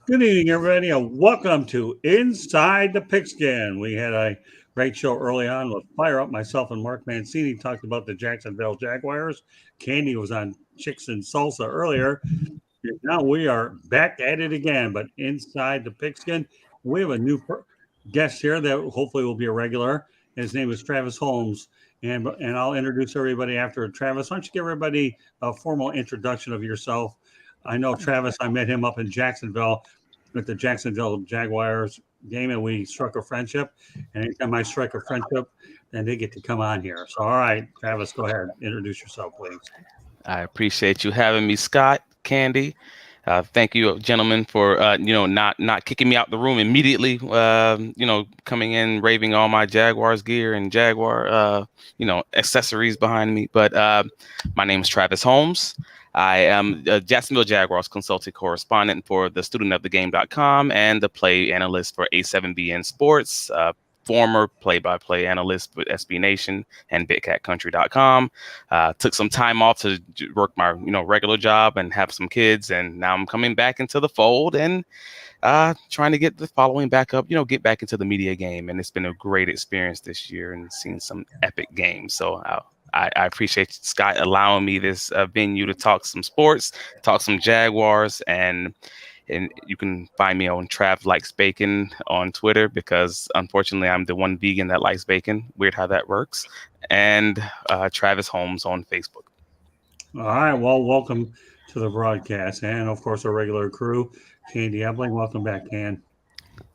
Good evening, everybody, and welcome to Inside the Pigskin. We had a great show early on with Fire Up. Myself and Mark Mancini talked about the Jacksonville Jaguars. Candy was on Chicks and Salsa earlier. And now we are back at it again, but Inside the Pigskin. We have a new guest here that hopefully will be a regular. His name is Travis Holmes. And I'll introduce everybody after. Travis, why don't you give everybody a formal introduction of yourself? I know Travis, I met him up in Jacksonville with the Jacksonville Jaguars game, and we struck a friendship. And anytime I strike a friendship, then they get to come on here. So, all right, Travis, go ahead. Introduce yourself, please. I appreciate you having me, Scott, Candy. Thank you, gentlemen, for not kicking me out the room immediately. Coming in raving all my Jaguars gear and Jaguar accessories behind me. But my name is Travis Holmes. I am a Jacksonville Jaguars consulting correspondent for the studentofthegame.com and the play analyst for A7BN Sports. Former play-by-play analyst with SB Nation and BigCatCountry.com. Took some time off to work my regular job and have some kids, and now I'm coming back into the fold and trying to get the following back up. Get back into the media game, and it's been a great experience this year and seeing some epic games. So I appreciate Scott allowing me this venue to talk some sports, talk some Jaguars, and you can find me on Trav Likes Bacon on Twitter because unfortunately I'm the one vegan that likes bacon. Weird how that works. And Travis Holmes on Facebook. All right. Well, welcome to the broadcast. And of course, our regular crew, Candy Ebling. Welcome back, Can.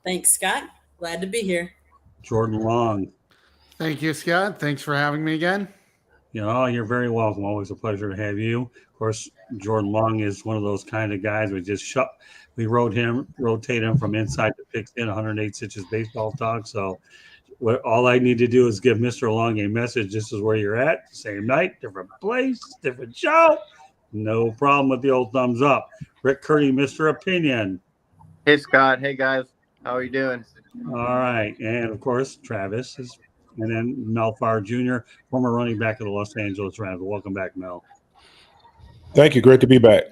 Thanks, Scott. Glad to be here. Jordan Long. Thank you, Scott. Thanks for having me again. You're very welcome. Always a pleasure to have you. Of course, Jordan Long is one of those kind of guys. We rotate him from inside the Pigskin, 108 Stitches Baseball Talk. So all I need to do is give Mr. Long a message. This is where you're at. Same night, different place, different show. No problem with the old thumbs up. Rick Curdy, Mr. Opinion. Hey, Scott. Hey, guys. How are you doing? All right. And, of course, Travis is, and then Mel Farr Jr., former running back of the Los Angeles Rams. Welcome back, Mel. Thank you. Great to be back.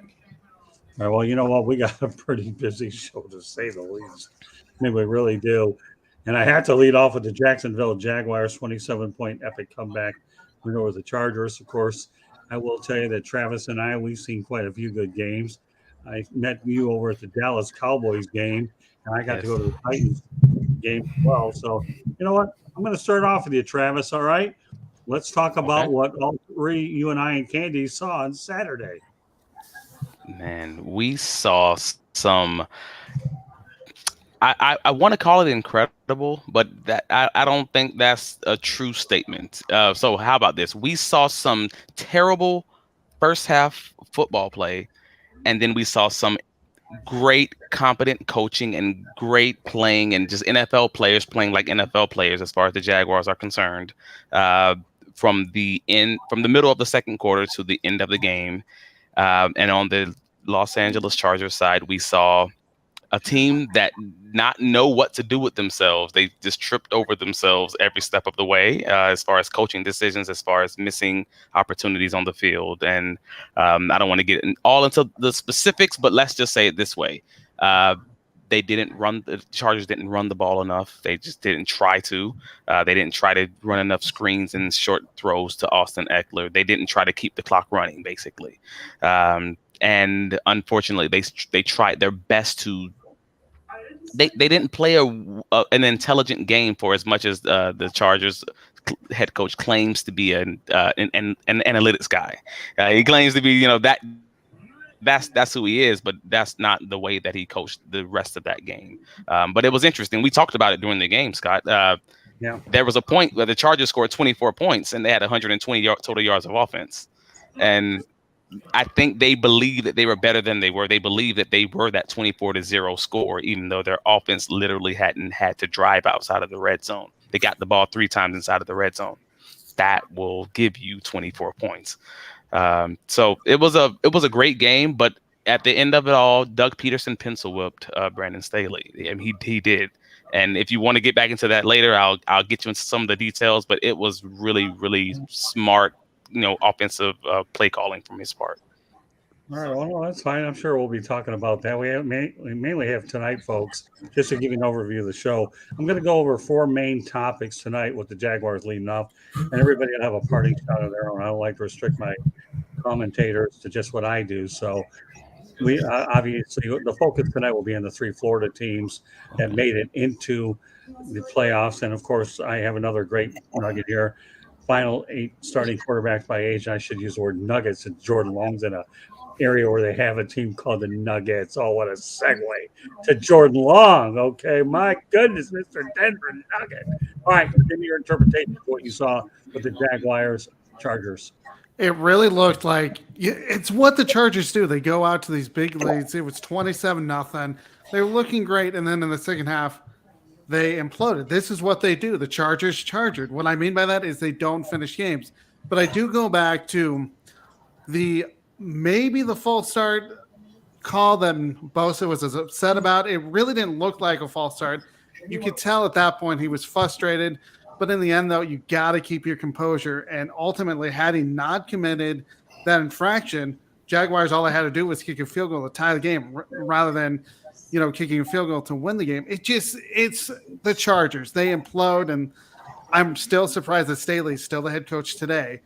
All right. Well, you know what? We got a pretty busy show, to say the least. I mean, we really do. And I had to lead off with the Jacksonville Jaguars 27-point epic comeback. We know with the Chargers, of course. I will tell you that Travis and we've seen quite a few good games. I met you over at the Dallas Cowboys game, and I got to go to the Titans game as well. So, you know what? I'm going to start off with you, Travis, all right? Let's talk about what all three, you and I and Candy, saw on Saturday. Man, we saw some... I want to call it incredible, but I don't think that's a true statement. So how about this? We saw some terrible first half football play, and then we saw some great, competent coaching and great playing, and just NFL players playing like NFL players as far as the Jaguars are concerned. From the middle of the second quarter to the end of the game, and on the Los Angeles Chargers side, we saw a team that not know what to do with themselves. They just tripped over themselves every step of the way, as far as coaching decisions, as far as missing opportunities on the field. And I don't want to get all into the specifics, but let's just say it this way. The Chargers didn't run the ball enough. They just didn't try to. They didn't try to run enough screens and short throws to Austin Eckler. They didn't try to keep the clock running, basically. And unfortunately, they tried their best to. They didn't play an intelligent game for as much as the Chargers head coach claims to be an analytics guy. He claims to be that's who he is, but that's not the way that he coached the rest of that game. But it was interesting. We talked about it during the game, Scott. There was a point where the Chargers scored 24 points and they had 120 total yards of offense, and I think they believed that they were better than they were. They believed that they were that 24-0 score, even though their offense literally hadn't had to drive outside of the red zone. They got the ball 3 times inside of the red zone. That will give you 24 points. So it was a great game, but at the end of it all, Doug Peterson pencil whipped Brandon Staley. I mean, he did. And if you want to get back into that later, I'll get you into some of the details. But it was really, really smart, offensive play calling from his part. All right, well, that's fine. I'm sure we'll be talking about that. We mainly have tonight, folks, just to give you an overview of the show. I'm going to go over 4 main topics tonight with the Jaguars leading off, and everybody will have a parting shot of their own. I don't like to restrict my commentators to just what I do. So we obviously the focus tonight will be on the 3 Florida teams that made it into the playoffs, and of course, I have another great nugget here. Final 8 starting quarterbacks by age. I should use the word nuggets, and Jordan Long's in a area where they have a team called the Nuggets. Oh, what a segue to Jordan Long. Okay, my goodness, Mr. Denver Nugget. All right, give me your interpretation of what you saw with the Jaguars Chargers. It really looked like it's what the Chargers do. They go out to these big leads. It was 27-0. They were looking great, and then in the second half, they imploded. This is what they do. The Chargers chargered. What I mean by that is they don't finish games. But I do go back to maybe the false start call that Bosa was as upset about. It really didn't look like a false start. You could tell at that point he was frustrated. But in the end, though, you got to keep your composure. And ultimately, had he not committed that infraction, Jaguars, all they had to do was kick a field goal to tie the game rather than, kicking a field goal to win the game. It's the Chargers. They implode, and I'm still surprised that Staley's still the head coach today.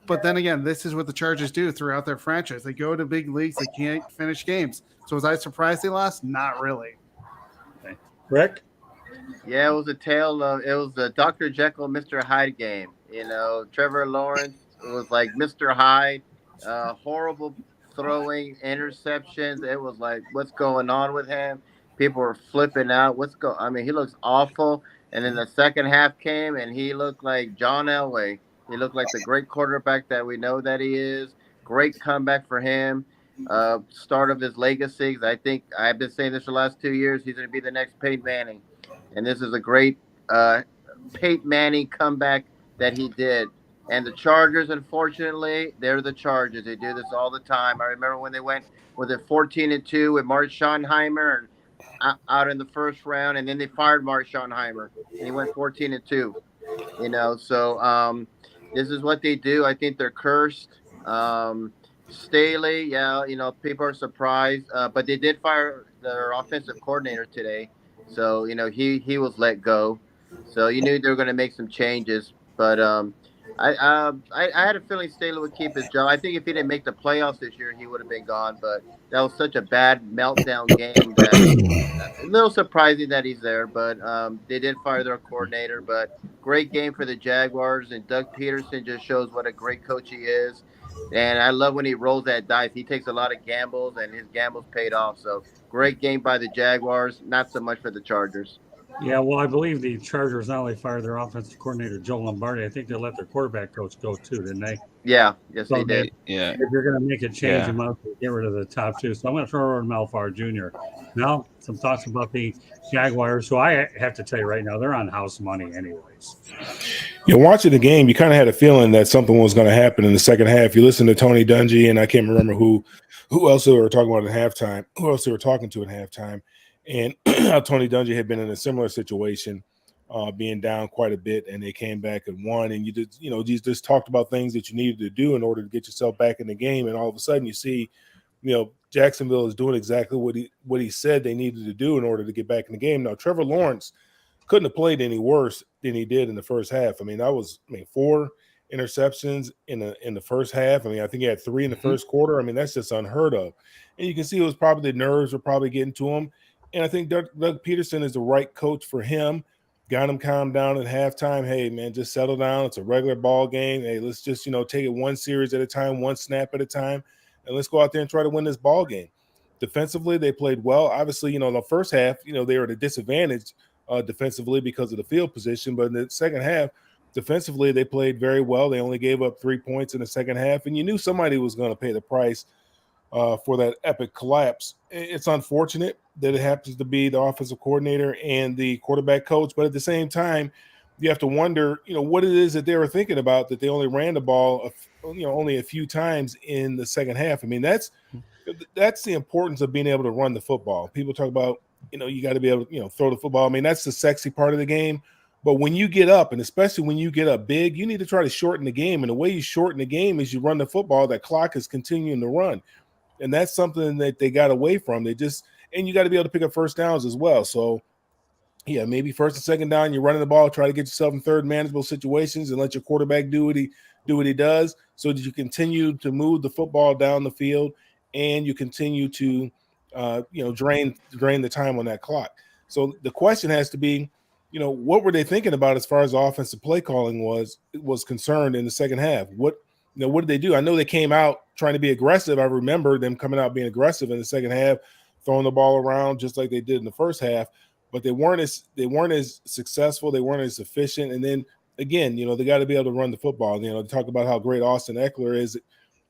But then again, this is what the Chargers do throughout their franchise. They go to big leagues. They can't finish games. So was I surprised they lost? Not really. Okay. Rick? Yeah, it was a tale of it was the Dr. Jekyll, Mr. Hyde game. Trevor Lawrence was like Mr. Hyde, horrible throwing interceptions. It was like, what's going on with him? People were flipping out. I mean, he looks awful. And then the second half came, and he looked like John Elway. He looked like the great quarterback that we know that he is. Great comeback for him. Start of his legacy. I think I've been saying this for the last 2 years. He's going to be the next Peyton Manning. And this is a great Peyton Manning comeback that he did. And the Chargers, unfortunately, they're the Chargers. They do this all the time. I remember when they went with it 14-2 with Mark Schottenheimer out in the first round, and then they fired Mark Schottenheimer, and he went 14-2. So this is what they do. I think they're cursed. Staley, people are surprised, but they did fire their offensive coordinator today. So, he was let go. So you knew they were going to make some changes. But I had a feeling Staley would keep his job. I think if he didn't make the playoffs this year, he would have been gone. But that was such a bad meltdown game that a little surprising that he's there. But they did fire their coordinator. But great game for the Jaguars. And Doug Peterson just shows what a great coach he is. And I love when he rolls that dice. He takes a lot of gambles, and his gambles paid off. So great game by the Jaguars. Not so much for the Chargers. Yeah, well, I believe the Chargers not only fired their offensive coordinator, Joe Lombardi, I think they let their quarterback coach go too, didn't they? Yeah, yes, they did. Yeah. If you're going to make a change, you might as well get rid of the top 2. So I'm going to throw it over to Malfar Jr. Now, some thoughts about the Jaguars, who I have to tell you right now, they're on house money anyways. Watching the game, you kind of had a feeling that something was going to happen in the second half. You listen to Tony Dungy, and I can't remember who else they were talking about at halftime, who else they were talking to at halftime, and how Tony Dungy had been in a similar situation, being down quite a bit, and they came back and won. And you just talked about things that you needed to do in order to get yourself back in the game, and all of a sudden you see, Jacksonville is doing exactly what he said they needed to do in order to get back in the game. Now, Trevor Lawrence couldn't have played any worse than he did in the first half. I mean, 4 interceptions in the first half. I mean, I think he had 3 in the first quarter. I mean, that's just unheard of. And you can see it was probably the nerves were probably getting to him. And I think Doug Peterson is the right coach for him. Got him calmed down at halftime. Hey, man, just settle down. It's a regular ball game. Hey, let's just, take it one series at a time, one snap at a time, and let's go out there and try to win this ball game. Defensively, they played well. Obviously, the first half, they were at a disadvantage defensively because of the field position. But in the second half, defensively, they played very well. They only gave up 3 points in the second half, and you knew somebody was going to pay the price for that epic collapse. It's unfortunate that it happens to be the offensive coordinator and the quarterback coach, but at the same time, you have to wonder, what it is that they were thinking about that they only ran the ball, only a few times in the second half. I mean, that's the importance of being able to run the football. People talk about, you got to be able to, throw the football. I mean, that's the sexy part of the game. But when you get up, and especially when you get up big, you need to try to shorten the game. And the way you shorten the game is you run the football. That clock is continuing to run. And that's something that they got away from. And you got to be able to pick up first downs as well. So, yeah, maybe first and second down, you're running the ball, try to get yourself in third manageable situations and let your quarterback do what he does, so that you continue to move the football down the field and you continue to drain the time on that clock. So the question has to be, what were they thinking about as far as offensive play calling was concerned in the second half? What did they do? I know they came out trying to be aggressive. I remember them coming out being aggressive in the second half, throwing the ball around just like they did in the first half, but they weren't as successful. They weren't as efficient. And then again, they got to be able to run the football. They talk about how great Austin Eckler is.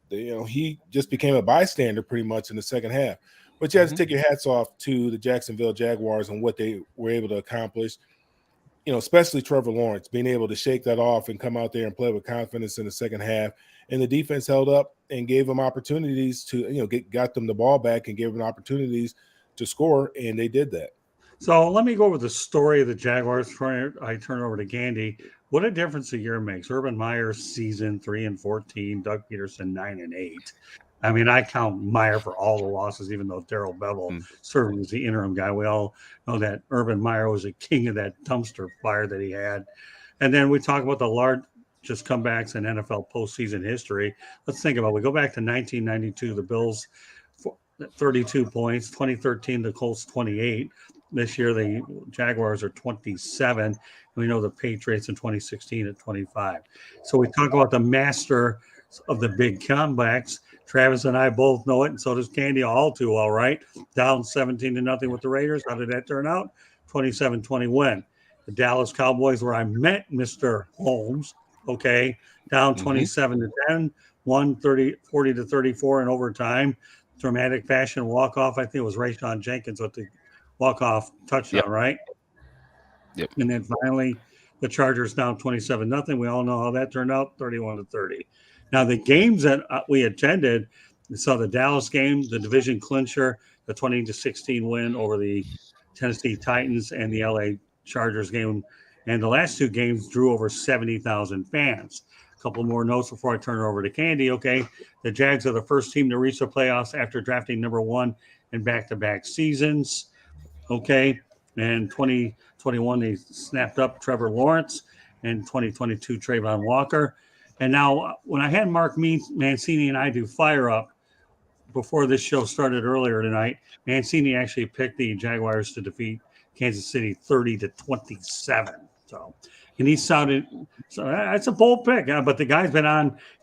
He just became a bystander pretty much in the second half. But you have to take your hats off to the Jacksonville Jaguars and what they were able to accomplish. Especially Trevor Lawrence being able to shake that off and come out there and play with confidence in the second half. And the defense held up and gave them opportunities to, got them the ball back and gave them opportunities to score, and they did that. So let me go over the story of the Jaguars. I turn over to Gandy. What a difference a year makes. Urban Meyer's season 3-14, Doug Peterson 9-8. I mean, I count Meyer for all the losses, even though Darrell Bevel served as the interim guy. We all know that Urban Meyer was a king of that dumpster fire that he had. And then we talk about the largest comebacks in NFL postseason history. Let's think about it. We go back to 1992, the Bills 32 points, 2013, the Colts 28. This year, the Jaguars are 27. We know the Patriots in 2016 at 25. So we talk about the master of the big comebacks. Travis and I both know it, and so does Candy all too well, right? Down 17-0 with the Raiders. How did that turn out? 27-20 win. The Dallas Cowboys, where I met Mr. Holmes, okay, down 27-10, won 40-34 in overtime. Dramatic fashion, walk-off. I think it was Rayshon Jenkins with the walk-off touchdown, right? Yep. And then finally, the Chargers down 27-0. We all know how that turned out, 31-30. Now, the games that we attended, we saw the Dallas game, the division clincher, the 20-16 win over the Tennessee Titans, and the LA Chargers game. And the last two games drew over 70,000 fans. A couple more notes before I turn it over to Candy. Okay, the Jags are the first team to reach the playoffs after drafting number one in back-to-back seasons. Okay, and 2021 they snapped up Trevor Lawrence, and 2022 Trayvon Walker. And now when I had Mark Mancini and I do Fire Up before this show started earlier tonight, Mancini actually picked the Jaguars to defeat Kansas City 30-27. So, and he sounded, so that's a bold pick, but the guy's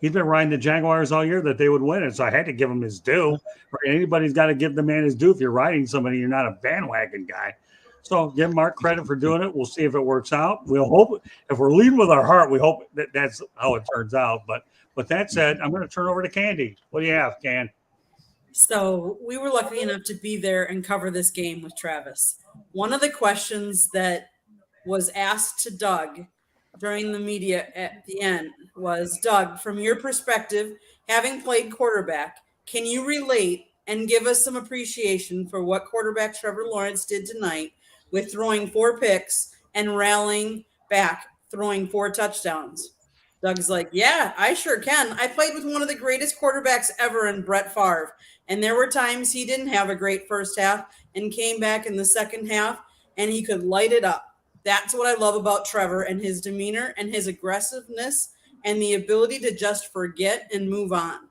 he's been riding the Jaguars all year that they would win it. So I had to give him his due. Right? Anybody's got to give the man his due. If you're riding somebody, you're not a bandwagon guy. So give Mark credit for doing it. We'll see if it works out. We'll hope, if we're leading with our heart, we hope that that's how it turns out. But with that said, I'm going to turn over to Candy. What do you have, Can? So we were lucky enough to be there and cover this game with Travis. One of the questions that was asked to Doug during the media at the end was, Doug, from your perspective, having played quarterback, can you relate and give us some appreciation for what quarterback Trevor Lawrence did tonight with throwing 4 picks and rallying back, throwing 4 touchdowns? Doug's like, yeah, I sure can. I played with one of the greatest quarterbacks ever in Brett Favre. And there were times he didn't have a great first half and came back in the second half and he could light it up. That's what I love about Trevor and his demeanor and his aggressiveness and the ability to just forget and move on.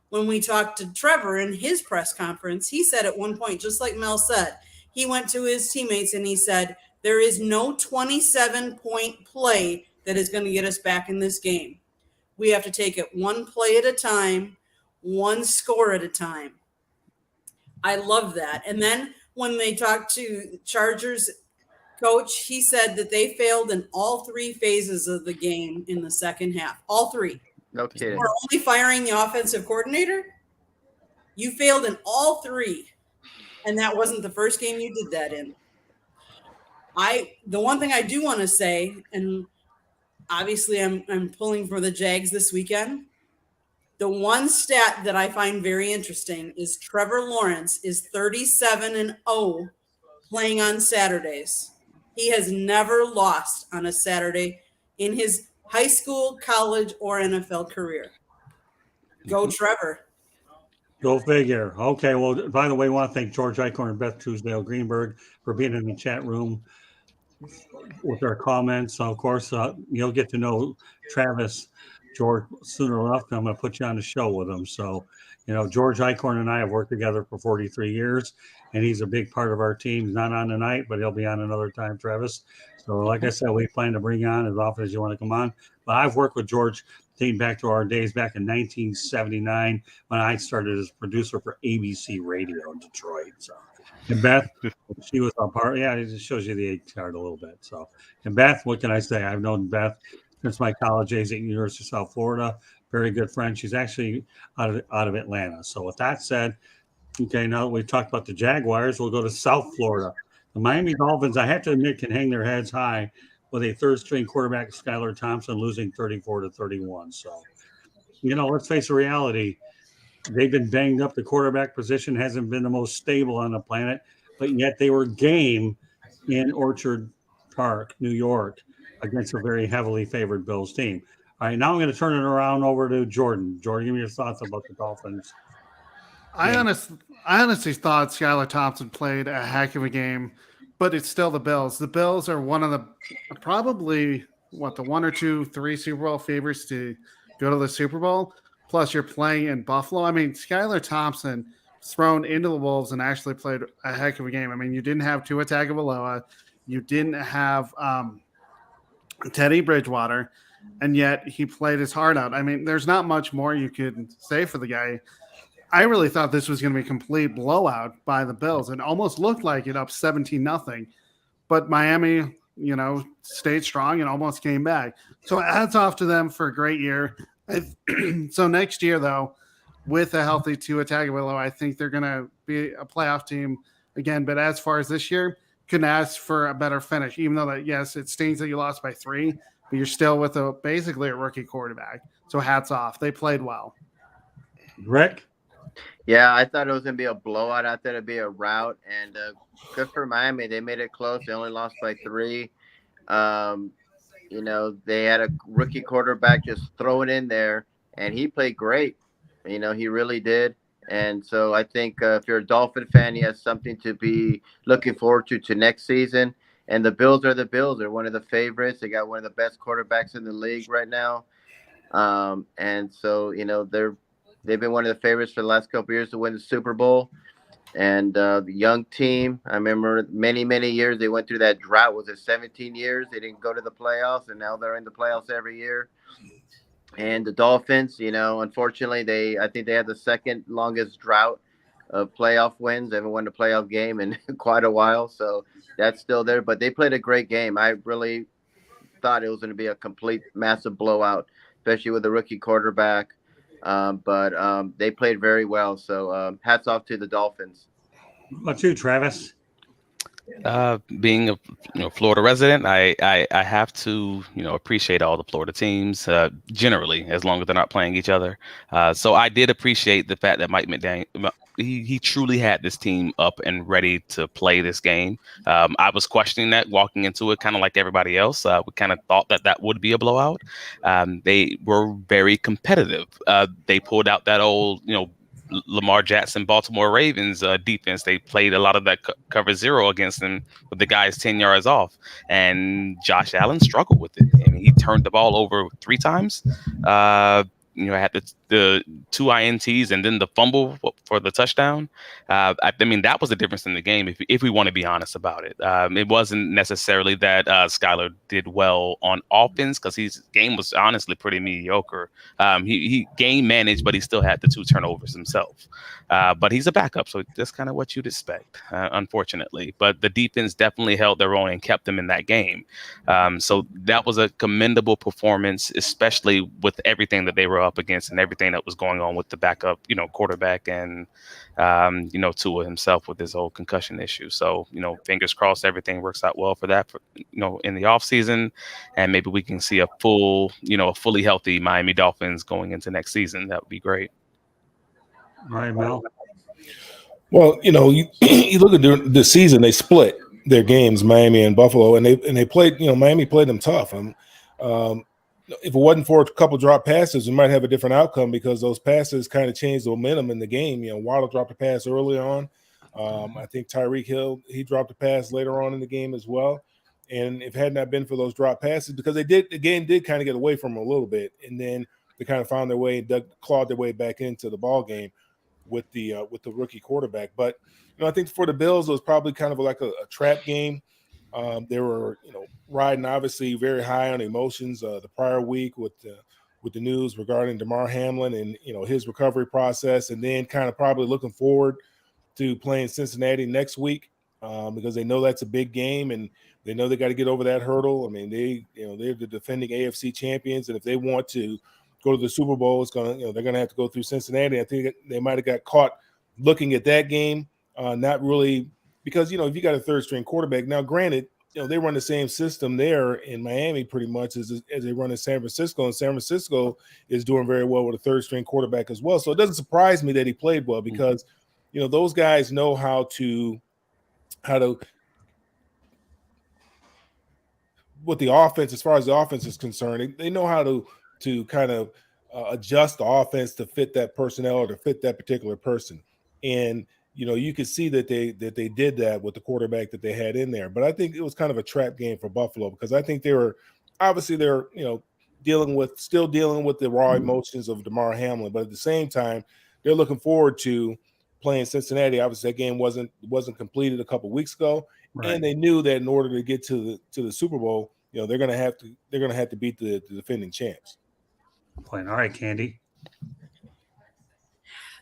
When we talked to Trevor in his press conference, he said at one point, just like Mel said, he went to his teammates and he said, there is no 27-point play that is going to get us back in this game. We have to take it one play at a time, one score at a time. I love that. And then when they talked to Chargers coach, he said that they failed in all 3 phases of the game in the second half. All 3. No kidding. We're only firing the offensive coordinator. You failed in all 3. And that wasn't the first game you did that in. The one thing I do want to say, and obviously I'm pulling for the Jags this weekend. The one stat that I find very interesting is Trevor Lawrence is 37-0 playing on Saturdays. He has never lost on a Saturday in his high school, college, or NFL career. Go Trevor. Go figure. Okay. Well, by the way, I want to thank George Eichhorn and Beth Truesdale Greenberg for being in the chat room with our comments. Of course, you'll get to know Travis, George, sooner enough. I'm going to put you on the show with him. So, George Eichhorn and I have worked together for 43 years, and he's a big part of our team. He's not on tonight, but he'll be on another time, Travis. So, like I said, we plan to bring you on as often as you want to come on. But I've worked with George dating back to our days back in 1979 when I started as producer for ABC Radio in Detroit. So, and Beth, she was a part. Yeah, it just shows you the age card a little bit. So, and Beth, what can I say? I've known Beth since my college days at University of South Florida. Very good friend. She's actually out of Atlanta. So, with that said, okay, now that we've talked about the Jaguars, we'll go to South Florida. The Miami Dolphins, I have to admit, can hang their heads high with a third-string quarterback, Skylar Thompson, losing 34-31. So, let's face the reality. They've been banged up. The quarterback position hasn't been the most stable on the planet, but yet they were game in Orchard Park, New York, against a very heavily favored Bills team. All right, now I'm going to turn it around over to Jordan. Jordan, give me your thoughts about the Dolphins. I honestly thought Skylar Thompson played a heck of a game, but it's still the Bills. The Bills are one of the probably the 1 or 2, 3 Super Bowl favorites to go to the Super Bowl. Plus, you're playing in Buffalo. I mean, Skylar Thompson thrown into the Wolves and actually played a heck of a game. I mean, you didn't have Tua Tagovailoa, you didn't have Teddy Bridgewater, and yet he played his heart out. I mean, there's not much more you could say for the guy. I really thought this was going to be a complete blowout by the Bills. It almost looked like it up 17-0, but Miami, stayed strong and almost came back. So hats off to them for a great year. So next year, though, with a healthy Tua Tagovailoa, I think they're going to be a playoff team again. But as far as this year, couldn't ask for a better finish, even though that, yes, it stings that you lost by 3, but you're still with basically a rookie quarterback. So hats off. They played well. Rick? Yeah, I thought it was going to be a blowout. I thought it'd be a rout. And good for Miami. They made it close. They only lost by 3. They had a rookie quarterback just throw it in there, and he played great. He really did. And so I think if you're a Dolphin fan, he has something to be looking forward to next season. And the Bills are the Bills. They're one of the favorites. They got one of the best quarterbacks in the league right now. And so, they've been one of the favorites for the last couple of years to win the Super Bowl. And the young team, I remember many, many years they went through that drought. Was it 17 years? They didn't go to the playoffs, and now they're in the playoffs every year. And the Dolphins, unfortunately, I think they had the second longest drought of playoff wins. They haven't won a playoff game in quite a while, so that's still there. But they played a great game. I really thought it was going to be a complete massive blowout, especially with the rookie quarterback. But they played very well. So hats off to the Dolphins. What about you, Travis? Being a Florida resident, I have to appreciate all the Florida teams generally, as long as they're not playing each other. So I did appreciate the fact that Mike McDaniel, he truly had this team up and ready to play this game. I was questioning that walking into it, kind of like everybody else. We kind of thought that would be a blowout. They were very competitive. They pulled out that old Lamar Jackson, Baltimore Ravens defense. They played a lot of that cover 0 against them with the guys 10 yards off, and Josh Allen struggled with it. I mean, he turned the ball over 3 times. I had the 2 INTs and then the fumble for the touchdown. I mean, that was the difference in the game, if we want to be honest about it. It wasn't necessarily that Skylar did well on offense, because his game was honestly pretty mediocre. He game managed, but he still had the 2 turnovers himself. But he's a backup, so that's kind of what you'd expect, unfortunately. But the defense definitely held their own and kept them in that game. So that was a commendable performance, especially with everything that they were up against and everything that was going on with the backup, quarterback and, Tua himself with his whole concussion issue. So, fingers crossed everything works out well for that, in the off season, and maybe we can see a fully healthy Miami Dolphins going into next season. That would be great. All right, Mel. Well, you look at the season, they split their games, Miami and Buffalo, and they played, Miami played them tough. if it wasn't for a couple drop passes, we might have a different outcome because those passes kind of changed the momentum in the game. Waddle dropped a pass early on. I think Tyreek Hill, he dropped a pass later on in the game as well. And if it had not been for those drop passes, because the game did kind of get away from them a little bit, and then they kind of found their way, clawed their way back into the ball game with the rookie quarterback. But I think for the Bills, it was probably kind of like a trap game. They were riding obviously very high on emotions the prior week with the news regarding Damar Hamlin and his recovery process, and then kind of probably looking forward to playing Cincinnati next week because they know that's a big game and they know they got to get over that hurdle. I mean, they're the defending AFC champions, and if they want to go to the Super Bowl, they're gonna have to go through Cincinnati. I think they might have got caught looking at that game, not really because if you got a third string quarterback. Now, granted, they run the same system there in Miami pretty much as they run in San Francisco, and San Francisco is doing very well with a third string quarterback as well. So it doesn't surprise me that he played well because those guys know how to with the offense, as far as the offense is concerned, they know how to kind of adjust the offense to fit that personnel or to fit that particular person. And you could see that they did that with the quarterback that they had in there. But I think it was kind of a trap game for Buffalo because I think they're still dealing with the raw emotions of Damar Hamlin, but at the same time, they're looking forward to playing Cincinnati. Obviously, that game wasn't completed a couple weeks ago. Right. And they knew that in order to get to the Super Bowl, they're gonna have to beat the defending champs. All right, Candy.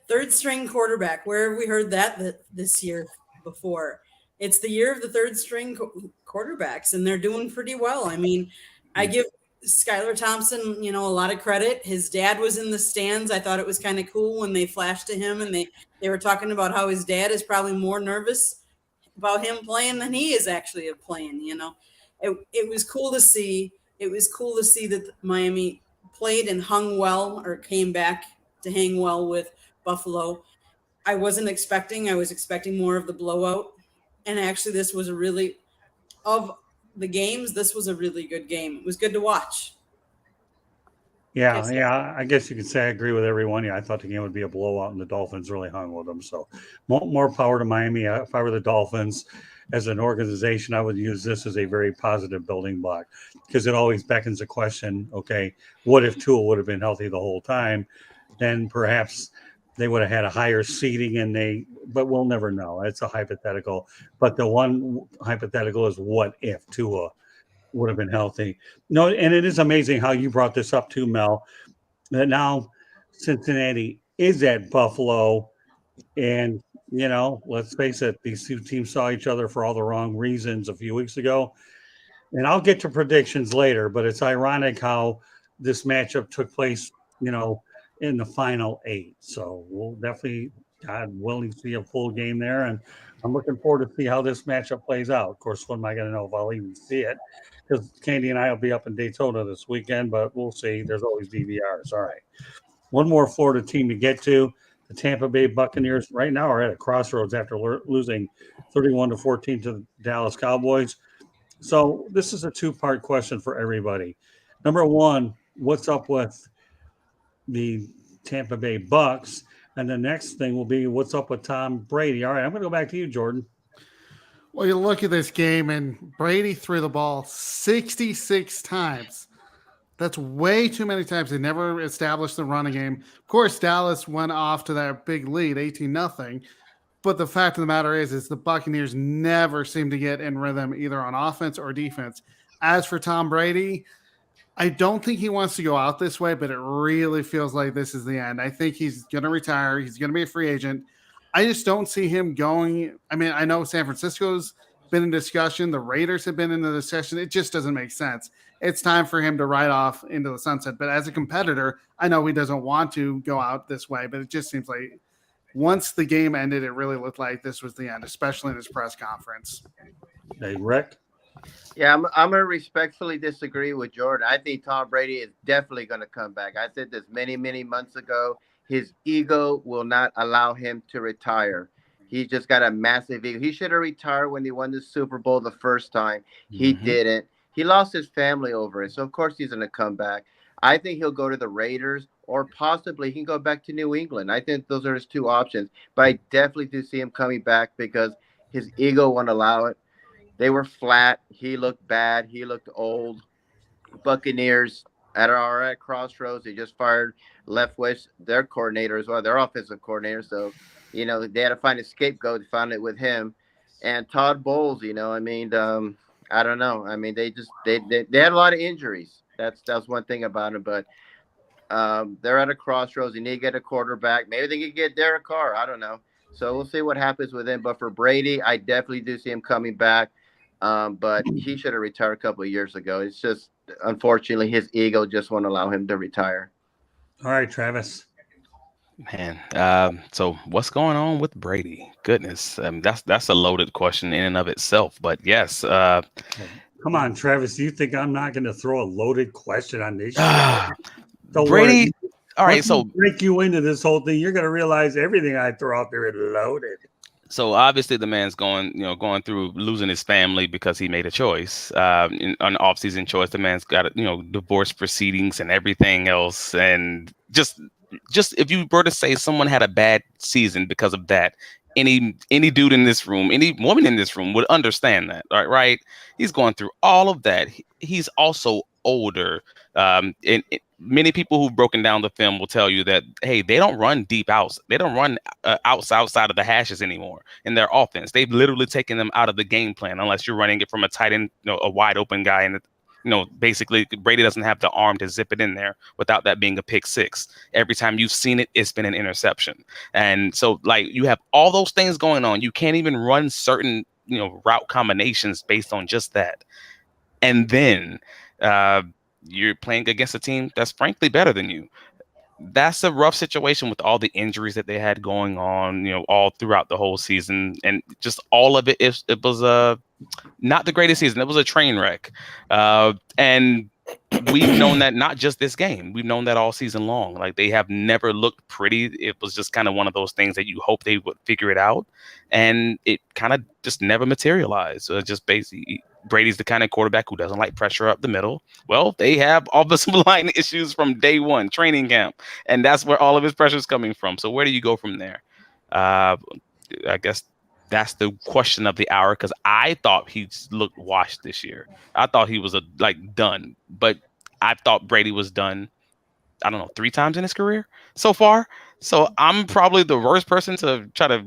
Third string quarterback. Where have we heard that this year before? It's the year of the third string quarterbacks, and they're doing pretty well. I mean, I give Skylar Thompson, a lot of credit. His dad was in the stands. I thought it was kind of cool when they flashed to him, and they were talking about how his dad is probably more nervous about him playing than he is actually of playing. It was cool to see. It was cool to see that Miami played and hung well, or came back to hang well with Buffalo. I was expecting more of the blowout. And actually, this was of the games, this was a really good game. It was good to watch. Yeah. I guess you could say I agree with everyone. Yeah, I thought the game would be a blowout, and the Dolphins really hung with them. So more power to Miami. If I were the Dolphins as an organization, I would use this as a very positive building block because it always beckons the question, okay, what if Tua would have been healthy the whole time? Then perhaps they would have had a higher seeding, but we'll never know. It's a hypothetical. But the one hypothetical is what if Tua would have been healthy. No, and it is amazing how you brought this up too, Mel, that now Cincinnati is at Buffalo. And, let's face it, these two teams saw each other for all the wrong reasons a few weeks ago. And I'll get to predictions later, but it's ironic how this matchup took place, in the final 8. So we'll definitely, God willing, see a full game there. And I'm looking forward to see how this matchup plays out. Of course, when am I going to know if I'll even see it? Because Candy and I will be up in Daytona this weekend, but we'll see. There's always DVRs. All right. One more Florida team to get to. The Tampa Bay Buccaneers right now are at a crossroads after losing 31-14 to the Dallas Cowboys. So this is a two-part question for everybody. Number one, what's up with the Tampa Bay Bucks? And the next thing will be what's up with Tom Brady. All right, I'm going to go back to you, Jordan. Well, you look at this game, and Brady threw the ball 66 times. That's way too many times. They never established the running game. Of course, Dallas went off to that big lead, 18-0. But the fact of the matter is the Buccaneers never seem to get in rhythm either on offense or defense. As for Tom Brady, I don't think he wants to go out this way, but it really feels like this is the end. I think he's going to retire. He's going to be a free agent. I just don't see him going. I mean, I know San Francisco's been in discussion. The Raiders have been in the discussion. It just doesn't make sense. It's time for him to ride off into the sunset. But as a competitor, I know he doesn't want to go out this way, but it just seems like once the game ended, it really looked like this was the end, especially in his press conference. Hey, Rick? Yeah, I'm going to respectfully disagree with Jordan. I think Tom Brady is definitely going to come back. I said this many, many months ago. His ego will not allow him to retire. He's just got a massive ego. He should have retired when he won the Super Bowl the first time. He didn't. He lost his family over it. So, of course, he's going to come back. I think he'll go to the Raiders, or possibly he can go back to New England. I think those are his two options. But I definitely do see him coming back because his ego won't allow it. They were flat. He looked bad. He looked old. Buccaneers are at crossroads. They just fired Leftwich, their coordinator as well, their offensive coordinator. So, they had to find a scapegoat. They found it with him. And Todd Bowles, I don't know. I mean, they had a lot of injuries. That's one thing about him. But they're at a crossroads. They need to get a quarterback. Maybe they could get Derek Carr. I don't know. So we'll see what happens with him. But for Brady, I definitely do see him coming back. But he should have retired a couple of years ago. It's just, unfortunately, his ego just won't allow him to retire. All right, Travis. Man, so what's going on with Brady? Goodness, that's a loaded question in and of itself. But yes, Come on, Travis. Do you think I'm not going to throw a loaded question on this show? Don't Brady. worry. All right, Once so we break you into this whole thing, you're going to realize everything I throw out there is loaded. So obviously the man's going through losing his family because he made a choice, an off-season choice. The man's got, divorce proceedings and everything else. And just if you were to say someone had a bad season because of that, any dude in this room, any woman in this room would understand that, right? He's going through all of that. He's also older. And many people who've broken down the film will tell you that, hey, they don't run deep outs. They don't run outside of the hashes anymore in their offense. They've literally taken them out of the game plan unless you're running it from a tight end, a wide open guy. And, basically Brady doesn't have the arm to zip it in there without that being a pick six. Every time you've seen it, it's been an interception. And so, you have all those things going on. You can't even run certain, route combinations based on just that. And then you're playing against a team that's frankly better than you. That's a rough situation with all the injuries that they had going on, all throughout the whole season. And just all of it, it was not the greatest season. It was a train wreck. And we've known that not just this game. We've known that all season long. They have never looked pretty. It was just kind of one of those things that you hope they would figure it out. And it kind of just never materialized. So just basically, Brady's the kind of quarterback who doesn't like pressure up the middle. Well, they have offensive line issues from day one, training camp. And that's where all of his pressure is coming from. So where do you go from there? I guess that's the question of the hour, because I thought he looked washed this year. I thought he was done, but I thought Brady was done, I don't know, 3 times in his career so far. So I'm probably the worst person to try to,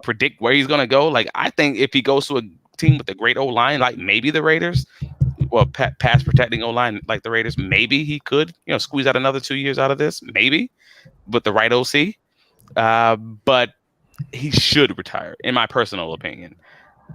predict where he's going to go. I think if he goes to a team with a great O-line, like maybe the Raiders, well, pass protecting O-line like the Raiders, maybe he could, squeeze out another 2 years out of this, maybe with the right OC. But he should retire, in my personal opinion.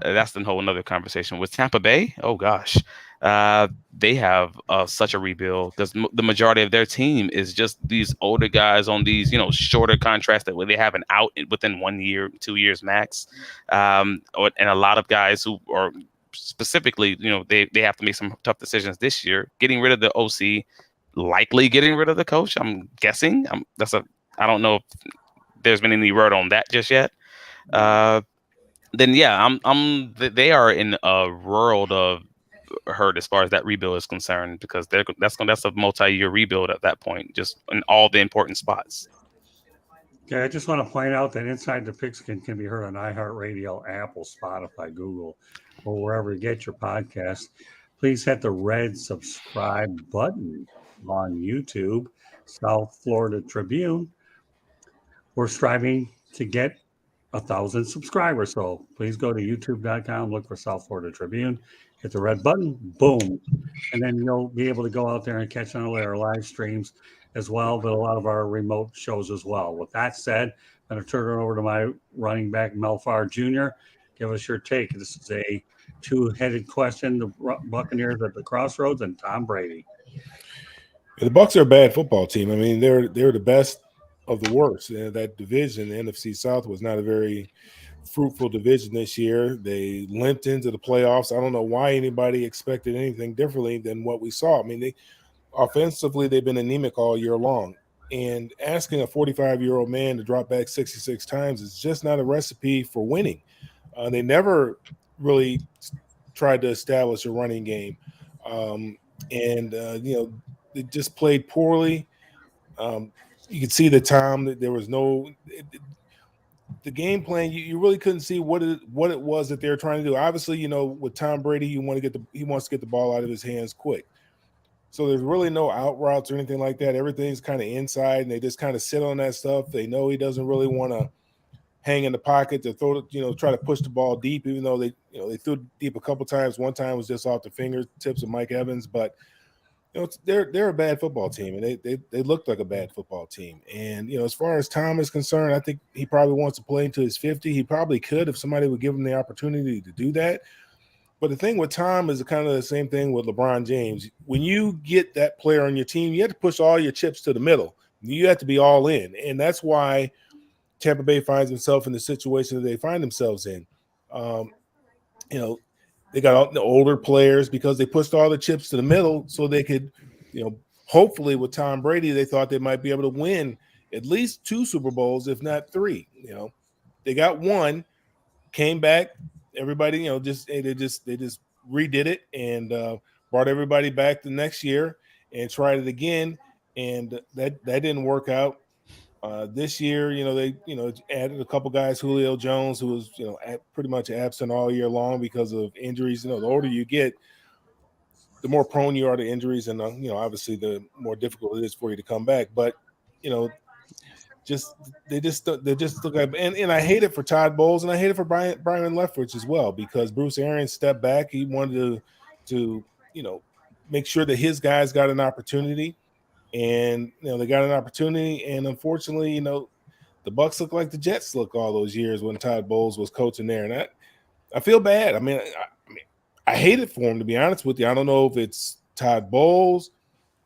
That's the whole another conversation. With Tampa Bay, oh gosh, they have such a rebuild, because the majority of their team is just these older guys on these shorter contracts that they have an out within 1 year, 2 years max, and a lot of guys who are specifically they have to make some tough decisions this year, getting rid of the OC, likely getting rid of the coach. I'm guessing. I don't know if there's been any word on that just yet. Then yeah, they are in a world of hurt as far as that rebuild is concerned, because that's a multi-year rebuild at that point, just in all the important spots. Okay, I just want to point out that Inside the Pigskin can be heard on iHeartRadio, Apple, Spotify, Google, or wherever you get your podcast. Please hit the red subscribe button on YouTube, South Florida Tribune. We're striving to get 1,000 subscribers. So please go to youtube.com, look for South Florida Tribune, hit the red button, boom. And then you'll be able to go out there and catch on our live streams as well, but a lot of our remote shows as well. With that said, I'm going to turn it over to my running back, Melfar Jr. Give us your take. This is a 2-headed question. The Buccaneers at the crossroads and Tom Brady. The Bucs are a bad football team. I mean, they're the best of the worst. That division, the NFC South, was not a very fruitful division this year. They limped into the playoffs. I don't know why anybody expected anything differently than what we saw. I mean, offensively, they've been anemic all year long. And asking a 45-year-old man to drop back 66 times is just not a recipe for winning. They never really tried to establish a running game. they just played poorly. You could see that there was no the game plan. You really couldn't see what it was that they were trying to do. Obviously, with Tom Brady, he wants to get the ball out of his hands quick. So there's really no out routes or anything like that. Everything's kind of inside, and they just kind of sit on that stuff. They know he doesn't really want to hang in the pocket to throw it, try to push the ball deep, even though they threw deep a couple times. One time was just off the fingertips of Mike Evans, but they're a bad football team, and they looked like a bad football team. And as far as Tom is concerned, I think he probably wants to play into his 50. He probably could if somebody would give him the opportunity to do that. But the thing with Tom is kind of the same thing with LeBron James. When you get that player on your team, you have to push all your chips to the middle. You have to be all in, and that's why Tampa Bay finds himself in the situation that they find themselves in. They got all the older players because they pushed all the chips to the middle so they could, hopefully with Tom Brady, they thought they might be able to win at least 2 Super Bowls, if not 3. They got one, came back, everybody, they just redid it and brought everybody back the next year and tried it again, and that didn't work out. This year, they added a couple guys, Julio Jones, who was pretty much absent all year long because of injuries. The older you get, the more prone you are to injuries, and obviously the more difficult it is for you to come back. But they just look like, and I hate it for Todd Bowles, and I hate it for Brian Leftwich as well, because Bruce Arians stepped back. He wanted to make sure that his guys got an opportunity. And they got an opportunity, and unfortunately, the Bucs look like the Jets look all those years when Todd Bowles was coaching there, and I feel bad. I hate it for him, to be honest with you. I don't know if it's Todd Bowles,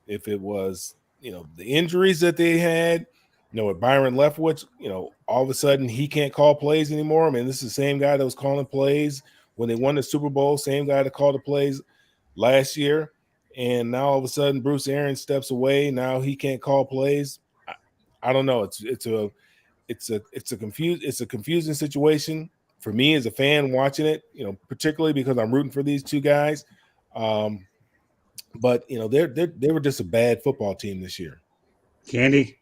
if it was the injuries that they had. With Byron Leftwich, all of a sudden he can't call plays anymore. This is the same guy that was calling plays when they won the Super Bowl, same guy that called the plays last year. And now all of a sudden Bruce Arians steps away. Now he can't call plays. I don't know. It's a confusing situation for me as a fan watching it, particularly because I'm rooting for these two guys. But they were just a bad football team this year. Candy.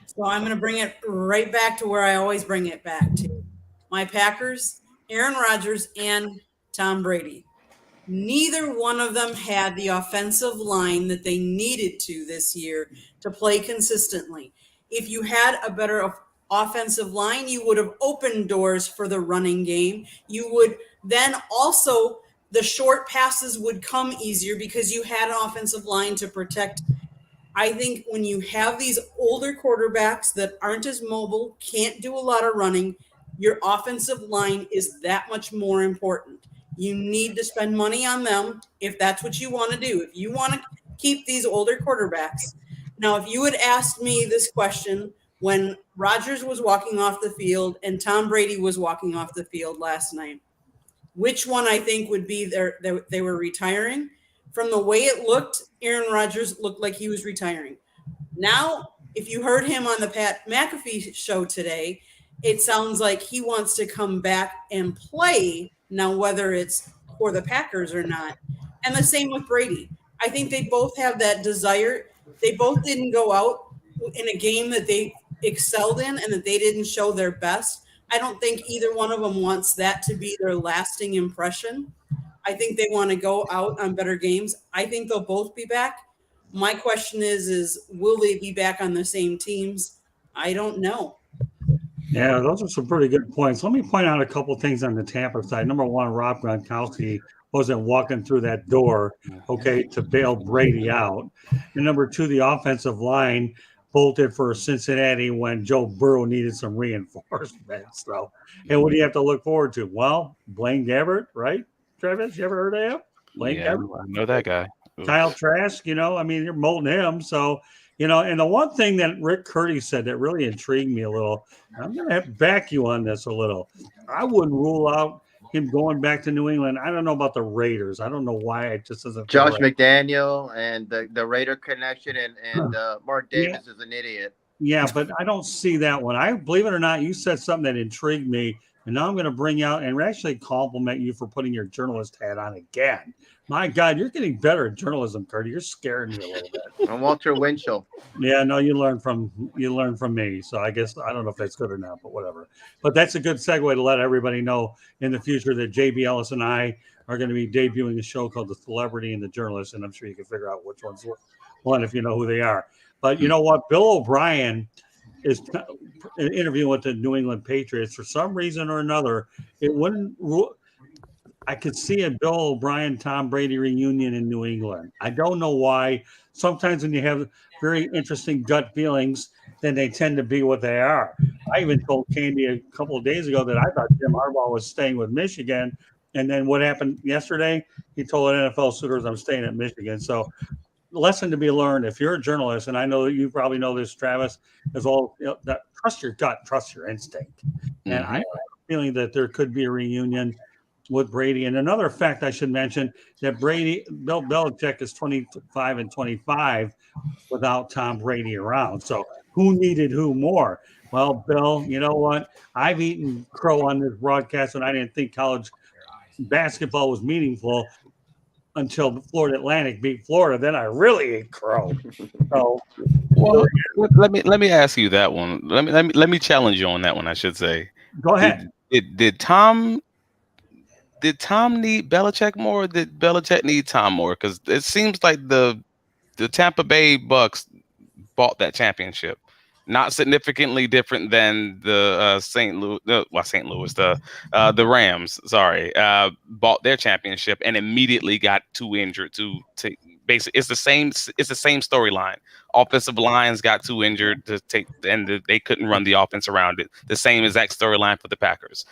So I'm going to bring it right back to where I always bring it back to. My Packers, Aaron Rodgers, and Tom Brady. Neither one of them had the offensive line that they needed to this year to play consistently. If you had a better offensive line, you would have opened doors for the running game. You would then also, the short passes would come easier because you had an offensive line to protect. I think when you have these older quarterbacks that aren't as mobile, can't do a lot of running, your offensive line is that much more important. You need to spend money on them if that's what you want to do. If you want to keep these older quarterbacks. Now, if you had asked me this question when Rodgers was walking off the field and Tom Brady was walking off the field last night, which one I think would be they were retiring? From the way it looked, Aaron Rodgers looked like he was retiring. Now, if you heard him on the Pat McAfee show today, it sounds like he wants to come back and play now, whether it's for the Packers or not. And the same with Brady. I think they both have that desire. They both didn't go out in a game that they excelled in and that they didn't show their best. I don't think either one of them wants that to be their lasting impression. I think they want to go out on better games. I think they'll both be back. My question is will they be back on the same teams? I don't know. Yeah, those are some pretty good points. Let me point out a couple things on the Tampa side. Number one, Rob Gronkowski wasn't walking through that door, to bail Brady out. And number two, the offensive line bolted for Cincinnati when Joe Burrow needed some reinforcement. So, and what do you have to look forward to? Well, Blaine Gabbert, right? Travis, you ever heard of him? Blaine Gabbert? I know that guy. Kyle Trask, you're molding him. So, and the one thing that Rick Curdy said that really intrigued me a little, I'm going to have to back you on this a little. I wouldn't rule out him going back to New England. I don't know about the Raiders. I don't know why it just doesn't. Josh McDaniel and the Raider connection and Mark Davis is an idiot. Yeah, but I don't see that one. I believe it or not, you said something that intrigued me And now I'm going to bring out and actually compliment you for putting your journalist hat on again. My God, you're getting better at journalism, Curdy. You're scaring me a little bit. I'm Walter Winchell. Yeah, no, you learn from me. So I guess I don't know if that's good or not, but whatever. But that's a good segue to let everybody know in the future that JB Ellis and I are going to be debuting a show called The Celebrity and the Journalist, and I'm sure you can figure out which one's one if you know who they are. But you know what? Bill O'Brien is interviewing with the New England Patriots for some reason or another. It wouldn't. I could see a Bill O'Brien, Tom Brady reunion in New England. I don't know why. Sometimes when you have very interesting gut feelings, then they tend to be what they are. I even told Candy a couple of days ago that I thought Jim Harbaugh was staying with Michigan. And then what happened yesterday? He told NFL suitors, I'm staying at Michigan. So lesson to be learned if you're a journalist, and I know that you probably know this, Travis, as well, that trust your gut, trust your instinct. And I have a feeling that there could be a reunion with Brady. And another fact I should mention that Bill Belichick is 25-25 without Tom Brady around. So who needed who more? Well, Bill, you know what? I've eaten crow on this broadcast, and I didn't think college basketball was meaningful until Florida Atlantic beat Florida. Then I really ate crow. So, well, let me ask you that one. Let me challenge you on that one. I should say. Go ahead. Did Tom need Belichick more? Or did Belichick need Tom more? Because it seems like the Tampa Bay Bucks bought that championship. Not significantly different than the St. Louis, the Rams. Sorry, bought their championship and immediately got too injured to basically. It's the same storyline. Offensive lines got too injured to take, and they couldn't run the offense around it. The same exact storyline for the Packers.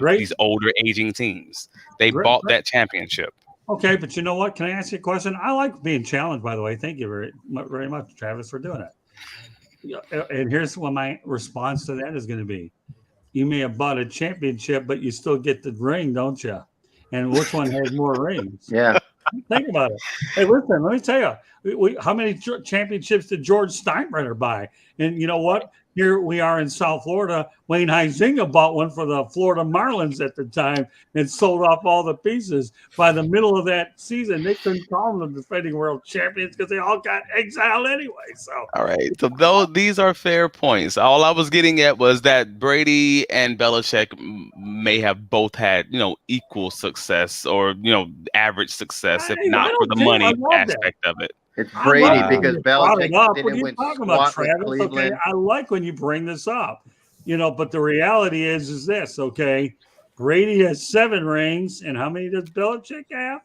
These older, aging teams. They bought that championship. Okay, but you know what? Can I ask you a question? I like being challenged, by the way. Thank you very much, Travis, for doing it. And here's what my response to that is going to be. You may have bought a championship, but you still get the ring, don't you? And which one has more rings? Yeah. Think about it. Hey, listen, let me tell you, how many championships did George Steinbrenner buy? And you know what? Here we are in South Florida. Wayne Huizinga bought one for the Florida Marlins at the time and sold off all the pieces. By the middle of that season, they couldn't call them the defending world champions because they all got exiled anyway. So, all right. So these are fair points. All I was getting at was that Brady and Belichick may have both had, equal success or, average success, if not for the money aspect of it. It's Brady because Belichick didn't win squat with Cleveland. Okay, I like when you bring this up, but the reality is this, okay? Brady has 7 rings, and how many does Belichick have?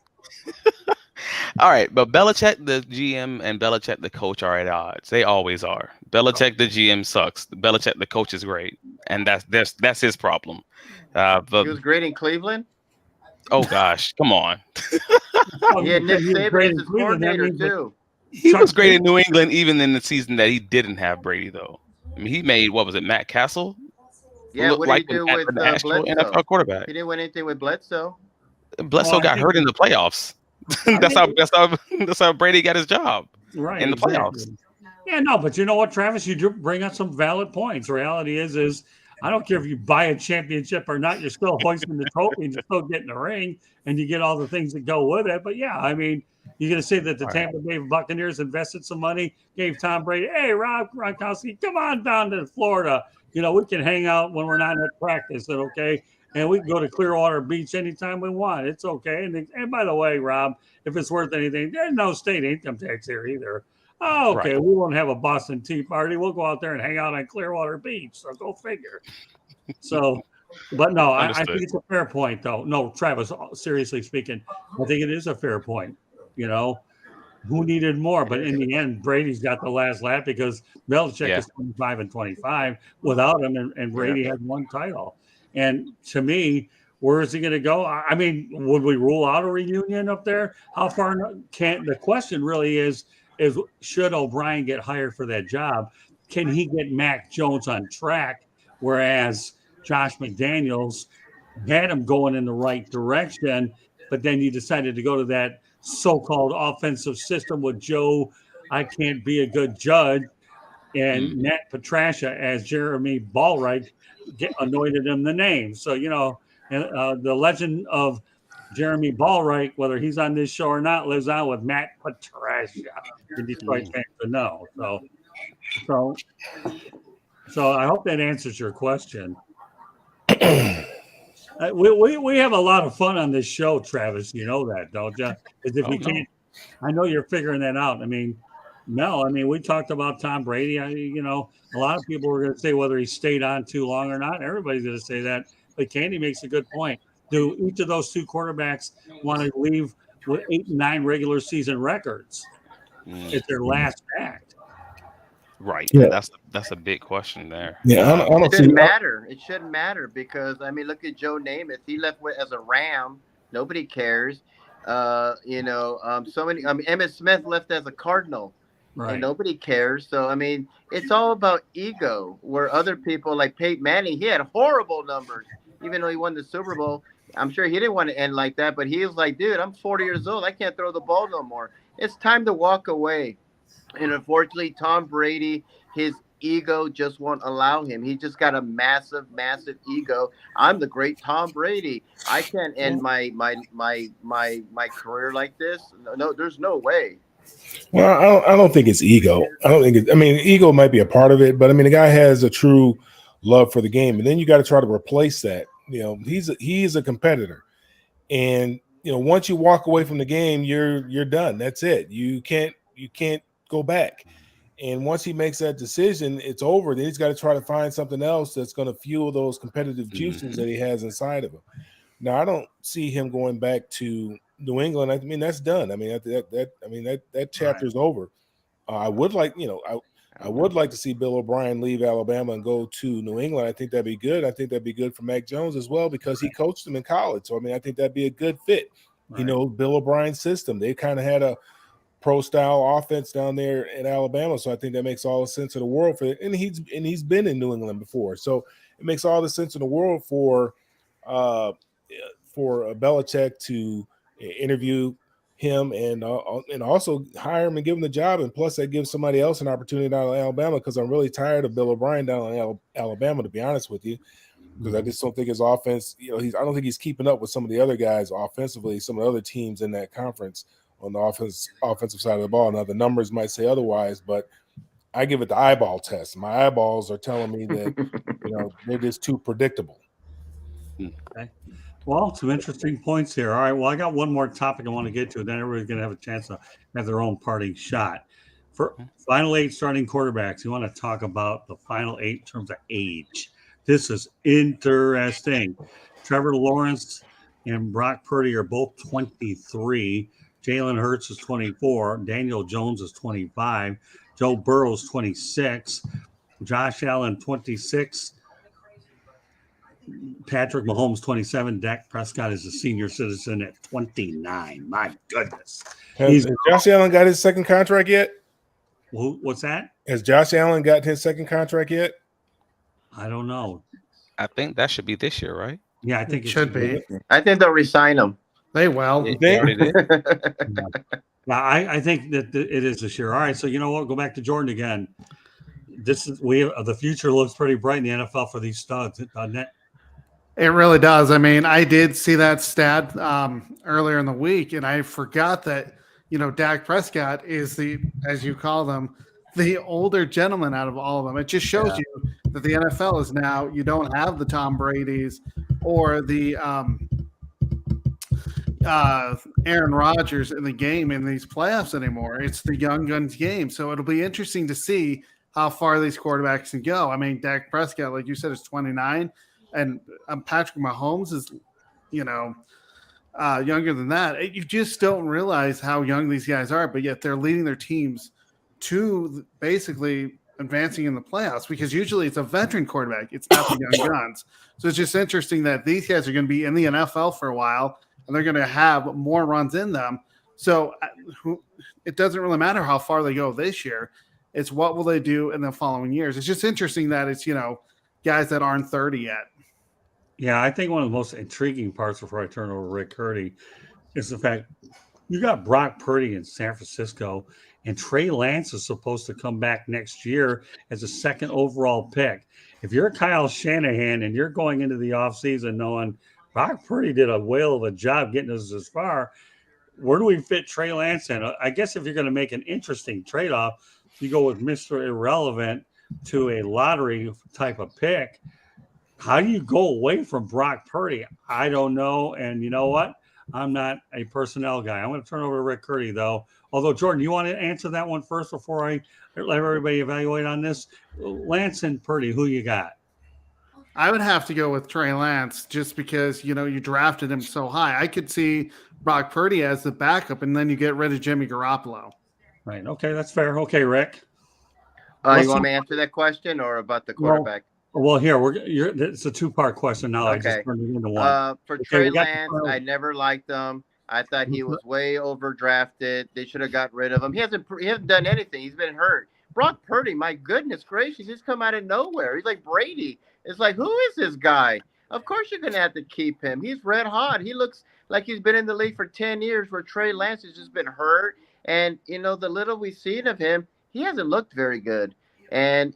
All right, but Belichick, the GM, and Belichick, the coach, are at odds. They always are. Belichick, the GM, sucks. Belichick, the coach, is great, and that's his problem. But he was great in Cleveland. Oh gosh, come on. Yeah, Nick Saban is his coordinator too. He was great in New England, even in the season that he didn't have Brady, though. I mean, he made, what was it, Matt Castle? Yeah, what did he do with Bledsoe? NFL quarterback. He didn't win anything with Bledsoe. Bledsoe got hurt in the playoffs. that's how Brady got his job. Right, in the playoffs. Exactly. Yeah, no, but you know what, Travis? You do bring up some valid points. The reality is I don't care if you buy a championship or not, you're still hoisting the trophy and you're still getting the ring and you get all the things that go with it. But yeah, I mean, you're going to say that the Tampa Bay Buccaneers invested some money, gave Tom Brady, hey, Rob Gronkowski, come on down to Florida. We can hang out when we're not at practice, okay? And we can go to Clearwater Beach anytime we want. It's okay. And by the way, Rob, if it's worth anything, there's no state income tax here either. Oh, okay. Right. We won't have a Boston Tea Party. We'll go out there and hang out on Clearwater Beach. So go figure. So, but no, I think it's a fair point, though. No, Travis, seriously speaking, I think it is a fair point. Who needed more? But in the end, Brady's got the last laugh because Belichick is 25-25 without him, and Brady has 1 title. And to me, where is he going to go? I mean, would we rule out a reunion up there? How far can the question really is should O'Brien get hired for that job? Can he get Mac Jones on track? Whereas Josh McDaniels had him going in the right direction, but then you decided to go to that so-called offensive system with Joe, I can't be a good judge. and Matt Patricia as Jeremy Ballright anointed him the name. So, the legend of Jeremy Ballright, whether he's on this show or not, lives on with Matt Patricia. The Detroit fans to know. So I hope that answers your question. We have a lot of fun on this show, Travis. You know that, don't you? As if we can't. I know you're figuring that out. I mean, Mel. I mean, we talked about Tom Brady. A lot of people were going to say whether he stayed on too long or not. Everybody's going to say that. But Candy makes a good point. Do each of those two quarterbacks want to leave with 8 and 9 regular season records? It's their last act. Right. Yeah. That's a big question there. Yeah, I don't It see. shouldn't matter. It shouldn't matter because I mean, look at Joe Namath. He left as a Ram. Nobody cares. So many. I mean, Emmitt Smith left as a Cardinal, and nobody cares. So I mean, it's all about ego. Where other people like Peyton Manning, he had horrible numbers, even though he won the Super Bowl. I'm sure he didn't want to end like that, but he was like, dude, I'm 40 years old. I can't throw the ball no more. It's time to walk away. And unfortunately, Tom Brady, his ego just won't allow him. He just got a massive, massive ego. I'm the great Tom Brady. I can't end my career like this. No, there's no way. Well, I don't think it's ego. I mean, ego might be a part of it, but I mean, the guy has a true love for the game, and then you got to try to replace that. He's a competitor, and once you walk away from the game, you're done. That's it. You can't go back. And once he makes that decision, it's over. Then he's got to try to find something else that's going to fuel those competitive juices that he has inside of him. Now, I don't see him going back to New England. I mean, that's done. I mean, that chapter's over. I would like to see Bill O'Brien leave Alabama and go to New England. I think that'd be good. I think that'd be good for Mac Jones as well because he coached him in college. So I mean, I think that'd be a good fit. Right. Bill O'Brien's system. They kind of had a pro-style offense down there in Alabama, so I think that makes all the sense in the world for it. And he's been in New England before, so it makes all the sense in the world for Belichick to interview him and also hire him and give him the job. And plus, that gives somebody else an opportunity down in Alabama because I'm really tired of Bill O'Brien down in Alabama, to be honest with you, because I just don't think his offense. I don't think he's keeping up with some of the other guys offensively, some of the other teams in that conference on the offensive side of the ball. Now, the numbers might say otherwise, but I give it the eyeball test. My eyeballs are telling me that they're just too predictable. Okay. Well, some interesting points here. All right. Well, I got one more topic I want to get to, and then everybody's going to have a chance to have their own parting shot. For final 8 starting quarterbacks, you want to talk about the final 8 in terms of age. This is interesting. Trevor Lawrence and Brock Purdy are both 23. Jalen Hurts is 24. Daniel Jones is 25. Joe Burrow is 26. Josh Allen, 26. Patrick Mahomes, 27. Dak Prescott is a senior citizen at 29. My goodness. Has Josh Allen got his second contract yet? What's that? Has Josh Allen got his second contract yet? I don't know. I think that should be this year, right? Yeah, I think it should be. I think they'll resign him. They will. You think? Yeah, I think that it is this year. All right, so you know what? Go back to Jordan again. The future looks pretty bright in the NFL for these studs, doesn't it? It really does. I mean, I did see that stat earlier in the week, and I forgot that Dak Prescott is as you call them, the older gentleman out of all of them. It just shows you that the NFL is now. You don't have the Tom Brady's or the Aaron Rodgers in the game in these playoffs anymore. It's the young guns game. So it'll be interesting to see how far these quarterbacks can go. I mean, Dak Prescott, like you said, is 29, and Patrick Mahomes is, younger than that. You just don't realize how young these guys are, but yet they're leading their teams to basically advancing in the playoffs because usually it's a veteran quarterback. It's not the young guns. So it's just interesting that these guys are going to be in the NFL for a while, and they're going to have more runs in them. So it doesn't really matter how far they go this year. It's what will they do in the following years. It's just interesting that it's, guys that aren't 30 yet. Yeah, I think one of the most intriguing parts before I turn over to Rick Curdy is the fact you got Brock Purdy in San Francisco, and Trey Lance is supposed to come back next year as a second overall pick. If you're Kyle Shanahan and you're going into the offseason knowing Brock Purdy did a whale of a job getting us as far, where do we fit Trey Lance in? I guess if you're going to make an interesting trade-off, you go with Mr. Irrelevant to a lottery type of pick. How do you go away from Brock Purdy? I don't know. And you know what? I'm not a personnel guy. I'm going to turn over to Rick Curdy, though. Although, Jordan, you want to answer that one first before I let everybody evaluate on this? Lance and Purdy, who you got? I would have to go with Trey Lance just because, you drafted him so high. I could see Brock Purdy as the backup, and then you get rid of Jimmy Garoppolo. Right. Okay, that's fair. Okay, Rick. You want me to answer that question or about the quarterback? Well, here it's a two-part question. Now I just turned it into one. For Trey Lance, I never liked him. I thought he was way overdrafted. They should have got rid of him. He hasn't done anything. He's been hurt. Brock Purdy, my goodness gracious, he's come out of nowhere. He's like Brady. It's like, who is this guy? Of course you're going to have to keep him. He's red hot. He looks like he's been in the league for 10 years where Trey Lance has just been hurt. And, the little we've seen of him, he hasn't looked very good. And,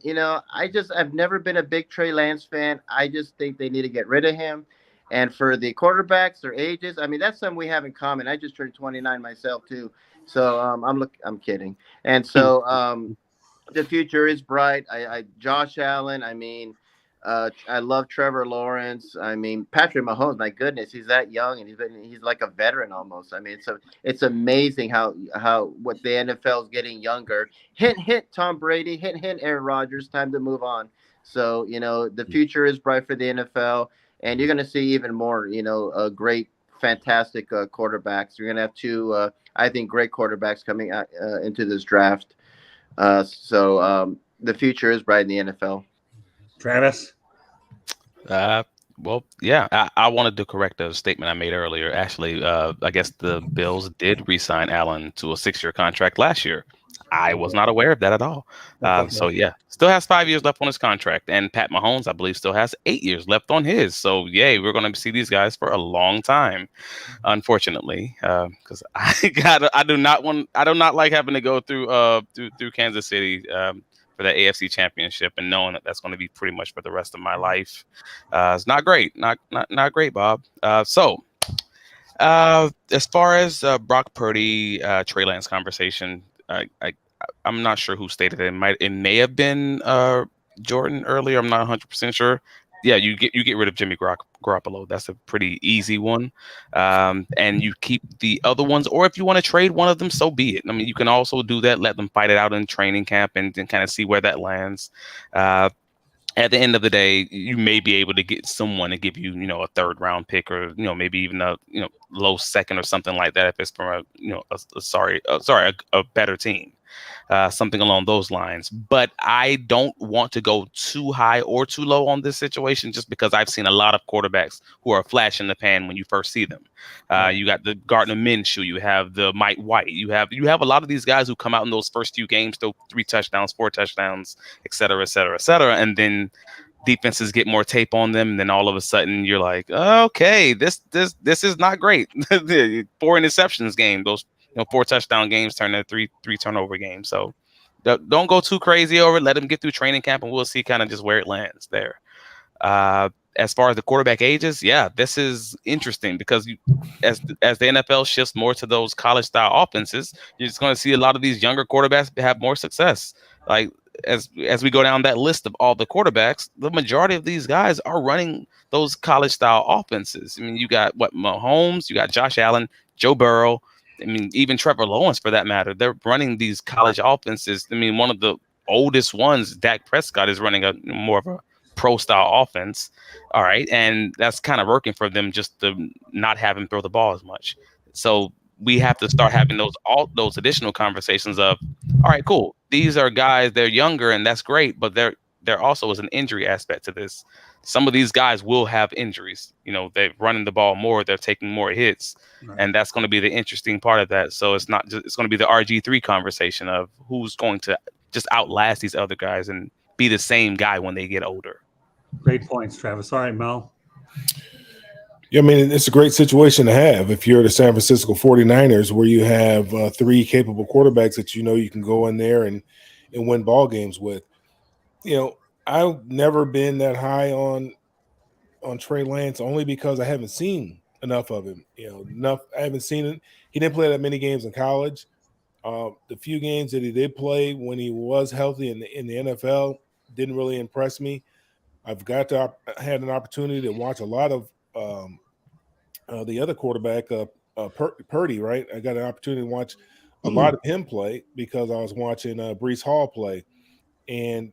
I've never been a big Trey Lance fan. I just think they need to get rid of him. And for the quarterbacks, their ages, that's something we have in common. I just turned 29 myself, too. So I'm kidding. And so the future is bright. Josh Allen, I love Trevor Lawrence. Patrick Mahomes, my goodness, he's that young and he's like a veteran almost. It's amazing how what the NFL is getting younger. Hint, Tom Brady, hint, Aaron Rodgers, time to move on. So, the future is bright for the NFL, and you're going to see even more, great, fantastic quarterbacks. You're going to have two, I think, great quarterbacks coming out, into this draft. So the future is bright in the NFL. Travis? Well, yeah, I wanted to correct a statement I made earlier. Actually, I guess the Bills did re-sign Allen to a 6-year contract last year. I was not aware of that at all. So, yeah, still has 5 years left on his contract. And Pat Mahomes, I believe, still has 8 years left on his. So, yay, we're going to see these guys for a long time, unfortunately, because I do not like having to go through Kansas City for the AFC Championship and knowing that that's going to be pretty much for the rest of my life. It's not great. Not great, Bob. So as far as Brock Purdy, Trey Lance conversation, I'm not sure who stated it. It may have been Jordan earlier. I'm not 100% sure. Yeah, you get rid of Jimmy Garoppolo. That's a pretty easy one. And you keep the other ones, or if you want to trade one of them, so be it. You can also do that. Let them fight it out in training camp and kind of see where that lands. At the end of the day, you may be able to get someone to give you, a 3rd round pick, or maybe even a low 2nd or something like that if it's from a better team. Something along those lines. But I don't want to go too high or too low on this situation, just because I've seen a lot of quarterbacks who are a flash in the pan when you first see them. You got the Gardner Minshew, you have the Mike White, you have a lot of these guys who come out in those first few games, throw 3 touchdowns, 4 touchdowns, et cetera, and then defenses get more tape on them, and then all of a sudden you're like, okay, this is not great. 4 interceptions game, those 4 touchdown games turn into 3 turnover games. So don't go too crazy over it. Let them get through training camp, and we'll see kind of just where it lands there. As far as the quarterback ages, yeah, this is interesting because as the NFL shifts more to those college style offenses, you're just going to see a lot of these younger quarterbacks have more success. Like as we go down that list of all the quarterbacks, the majority of these guys are running those college style offenses. You got Mahomes, you got Josh Allen, Joe Burrow. Even Trevor Lawrence, for that matter, they're running these college offenses. One of the oldest ones, Dak Prescott, is running more of a pro-style offense. All right, and that's kind of working for them, just to not have him throw the ball as much. So we have to start having those additional conversations of, all right, cool. These are guys, they're younger, and that's great, but there also is an injury aspect to this. Some of these guys will have injuries. They're running the ball more, they're taking more hits, right. And that's going to be the interesting part of that. So it's going to be the RG3 conversation of who's going to just outlast these other guys and be the same guy when they get older. Great points, Travis. All right, Mel. Yeah, I mean, it's a great situation to have if you're the San Francisco 49ers, where you have three capable quarterbacks that you know you can go in there and win ball games with. You know, I've never been that high on Trey Lance only because I haven't seen enough of him. You know, enough. I haven't seen it. He didn't play that many games in college. The few games that he did play when he was healthy in the NFL didn't really impress me. I've had an opportunity to watch a lot of the other quarterback, Purdy. Right, I got an opportunity to watch a lot of him play because I was watching Brees Hall play, and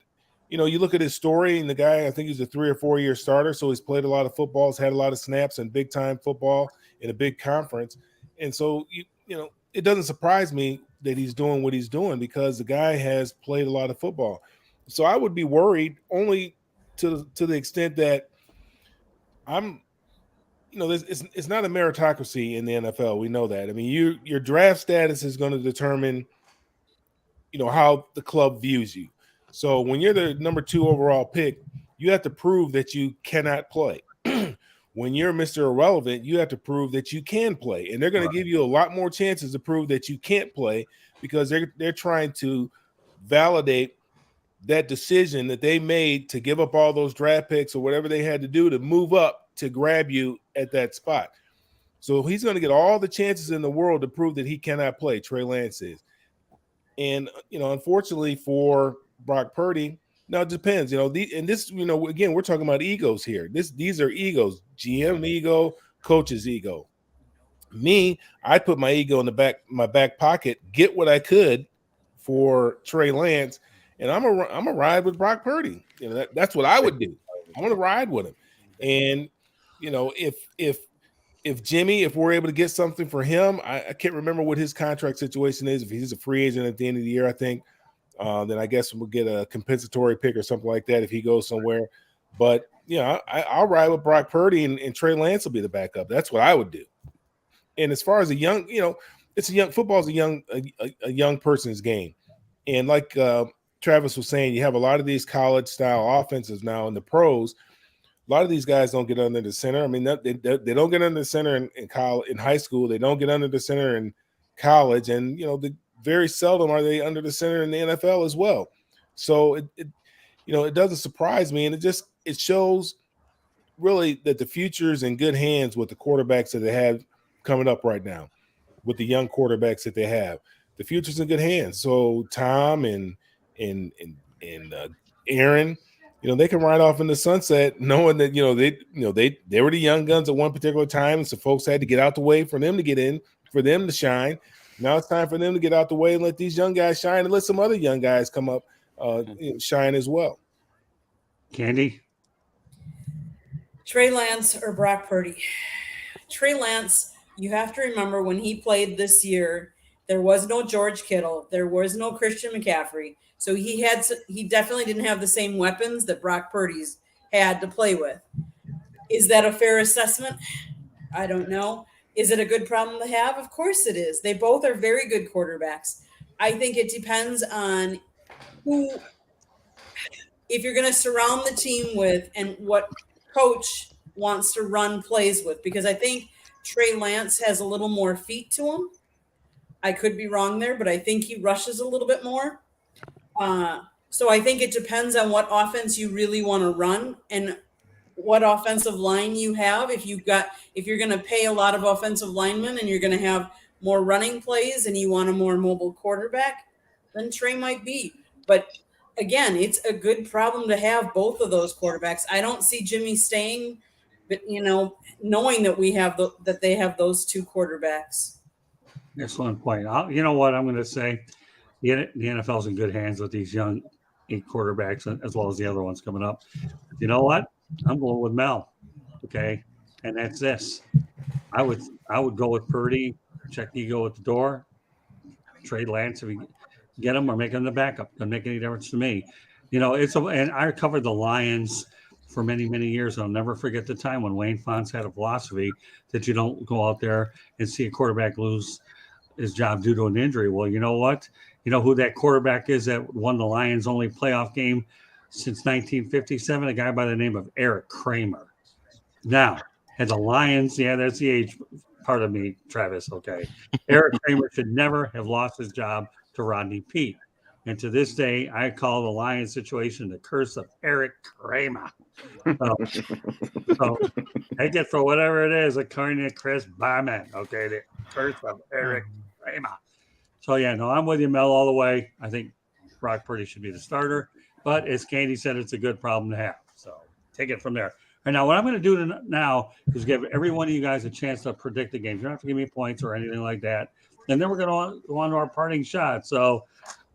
you know, you look at his story, and the guy, I think he's a 3 or 4 year starter, so he's played a lot of footballs, had a lot of snaps and big time football in a big conference, and so you know, it doesn't surprise me that he's doing what he's doing because the guy has played a lot of football. So I would be worried only to the extent that I'm, you know, it's not a meritocracy in the NFL. We know that. I mean, your draft status is going to determine, you know, how the club views you. So when you're the number 2 overall pick, you have to prove that you cannot play. When you're Mr. Irrelevant, you have to prove that you can play, and they're going to give you a lot more chances to prove that you can't play because they're trying to validate that decision that they made to give up all those draft picks or whatever they had to do to move up to grab you at that spot. So he's going to get all the chances in the world to prove that he cannot play. Trey Lance is. And, you know, unfortunately for Brock Purdy, now it depends, you know, and this, you know, again, we're talking about egos here. These are egos, GM ego, coach's ego. Me, I put my ego in my back pocket, get what I could for Trey Lance, and I'm a ride with Brock Purdy. You know, that's what I would do. I want to ride with him. And, you know, if Jimmy, if we're able to get something for him, I can't remember what his contract situation is. If he's a free agent at the end of the year, I think, then I guess we'll get a compensatory pick or something like that if he goes somewhere. But, you know, I'll ride with Brock Purdy and Trey Lance will be the backup. That's what I would do. And as far as a young, you know, football is a young person's game. And like Travis was saying, you have a lot of these college style offenses now in the pros. A lot of these guys don't get under the center. I mean, they don't get under the center in college, in high school. They don't get under the center in college, and you know, very seldom are they under the center in the NFL as well. So it you know, it doesn't surprise me, and it shows really that the future's in good hands with the quarterbacks that they have coming up right now, with the young quarterbacks that they have. The future's in good hands. So Tom and Aaron, you know, they can ride off in the sunset knowing that, they were the young guns at one particular time. And so folks had to get out the way for them to get in, for them to shine. Now it's time for them to get out the way and let these young guys shine and let some other young guys come up, shine as well. Candy? Trey Lance or Brock Purdy? Trey Lance, you have to remember when he played this year, there was no George Kittle. There was no Christian McCaffrey. So he definitely didn't have the same weapons that Brock Purdy's had to play with. Is that a fair assessment? I don't know. Is it a good problem to have? Of course it is. They both are very good quarterbacks. I think it depends on if you're going to surround the team with and what coach wants to run plays with, because I think Trey Lance has a little more feet to him. I could be wrong there, but I think he rushes a little bit more. So I think it depends on what offense you really want to run and what offensive line you have. If you're going to pay a lot of offensive linemen and you're going to have more running plays and you want a more mobile quarterback, then Trey might be. But again, it's a good problem to have both of those quarterbacks. I don't see Jimmy staying, but knowing that that they have those two quarterbacks. Excellent point. You know what I'm going to say? The NFL's in good hands with these young 8 quarterbacks as well as the other ones coming up. You know what? I'm going with Mel. Okay, and that's this. I would go with Purdy. Check ego at the door. Trade Lance if we get him or make him the backup. Doesn't make any difference to me. And I covered the Lions for many, many years. I'll never forget the time when Wayne Fontes had a philosophy that you don't go out there and see a quarterback lose his job due to an injury. Well, you know what? You know who that quarterback is that won the Lions' only playoff game since 1957? A guy by the name of Eric Kramer. Now, And the Lions, yeah, that's the age part of me, Travis. Okay. Eric Kramer should never have lost his job to Rodney Peete. And to this day, I call the Lions situation the curse of Eric Kramer. So take it for whatever it is, according to Chris Barman. Okay. The curse of Eric Kramer. So, yeah, no, I'm with you, Mel, all the way. I think Brock Purdy should be the starter. But as Candy said, it's a good problem to have. So take it from there. And now what I'm going to do now is give every one of you guys a chance to predict the games. You don't have to give me points or anything like that. And then we're going to go on to our parting shot. So,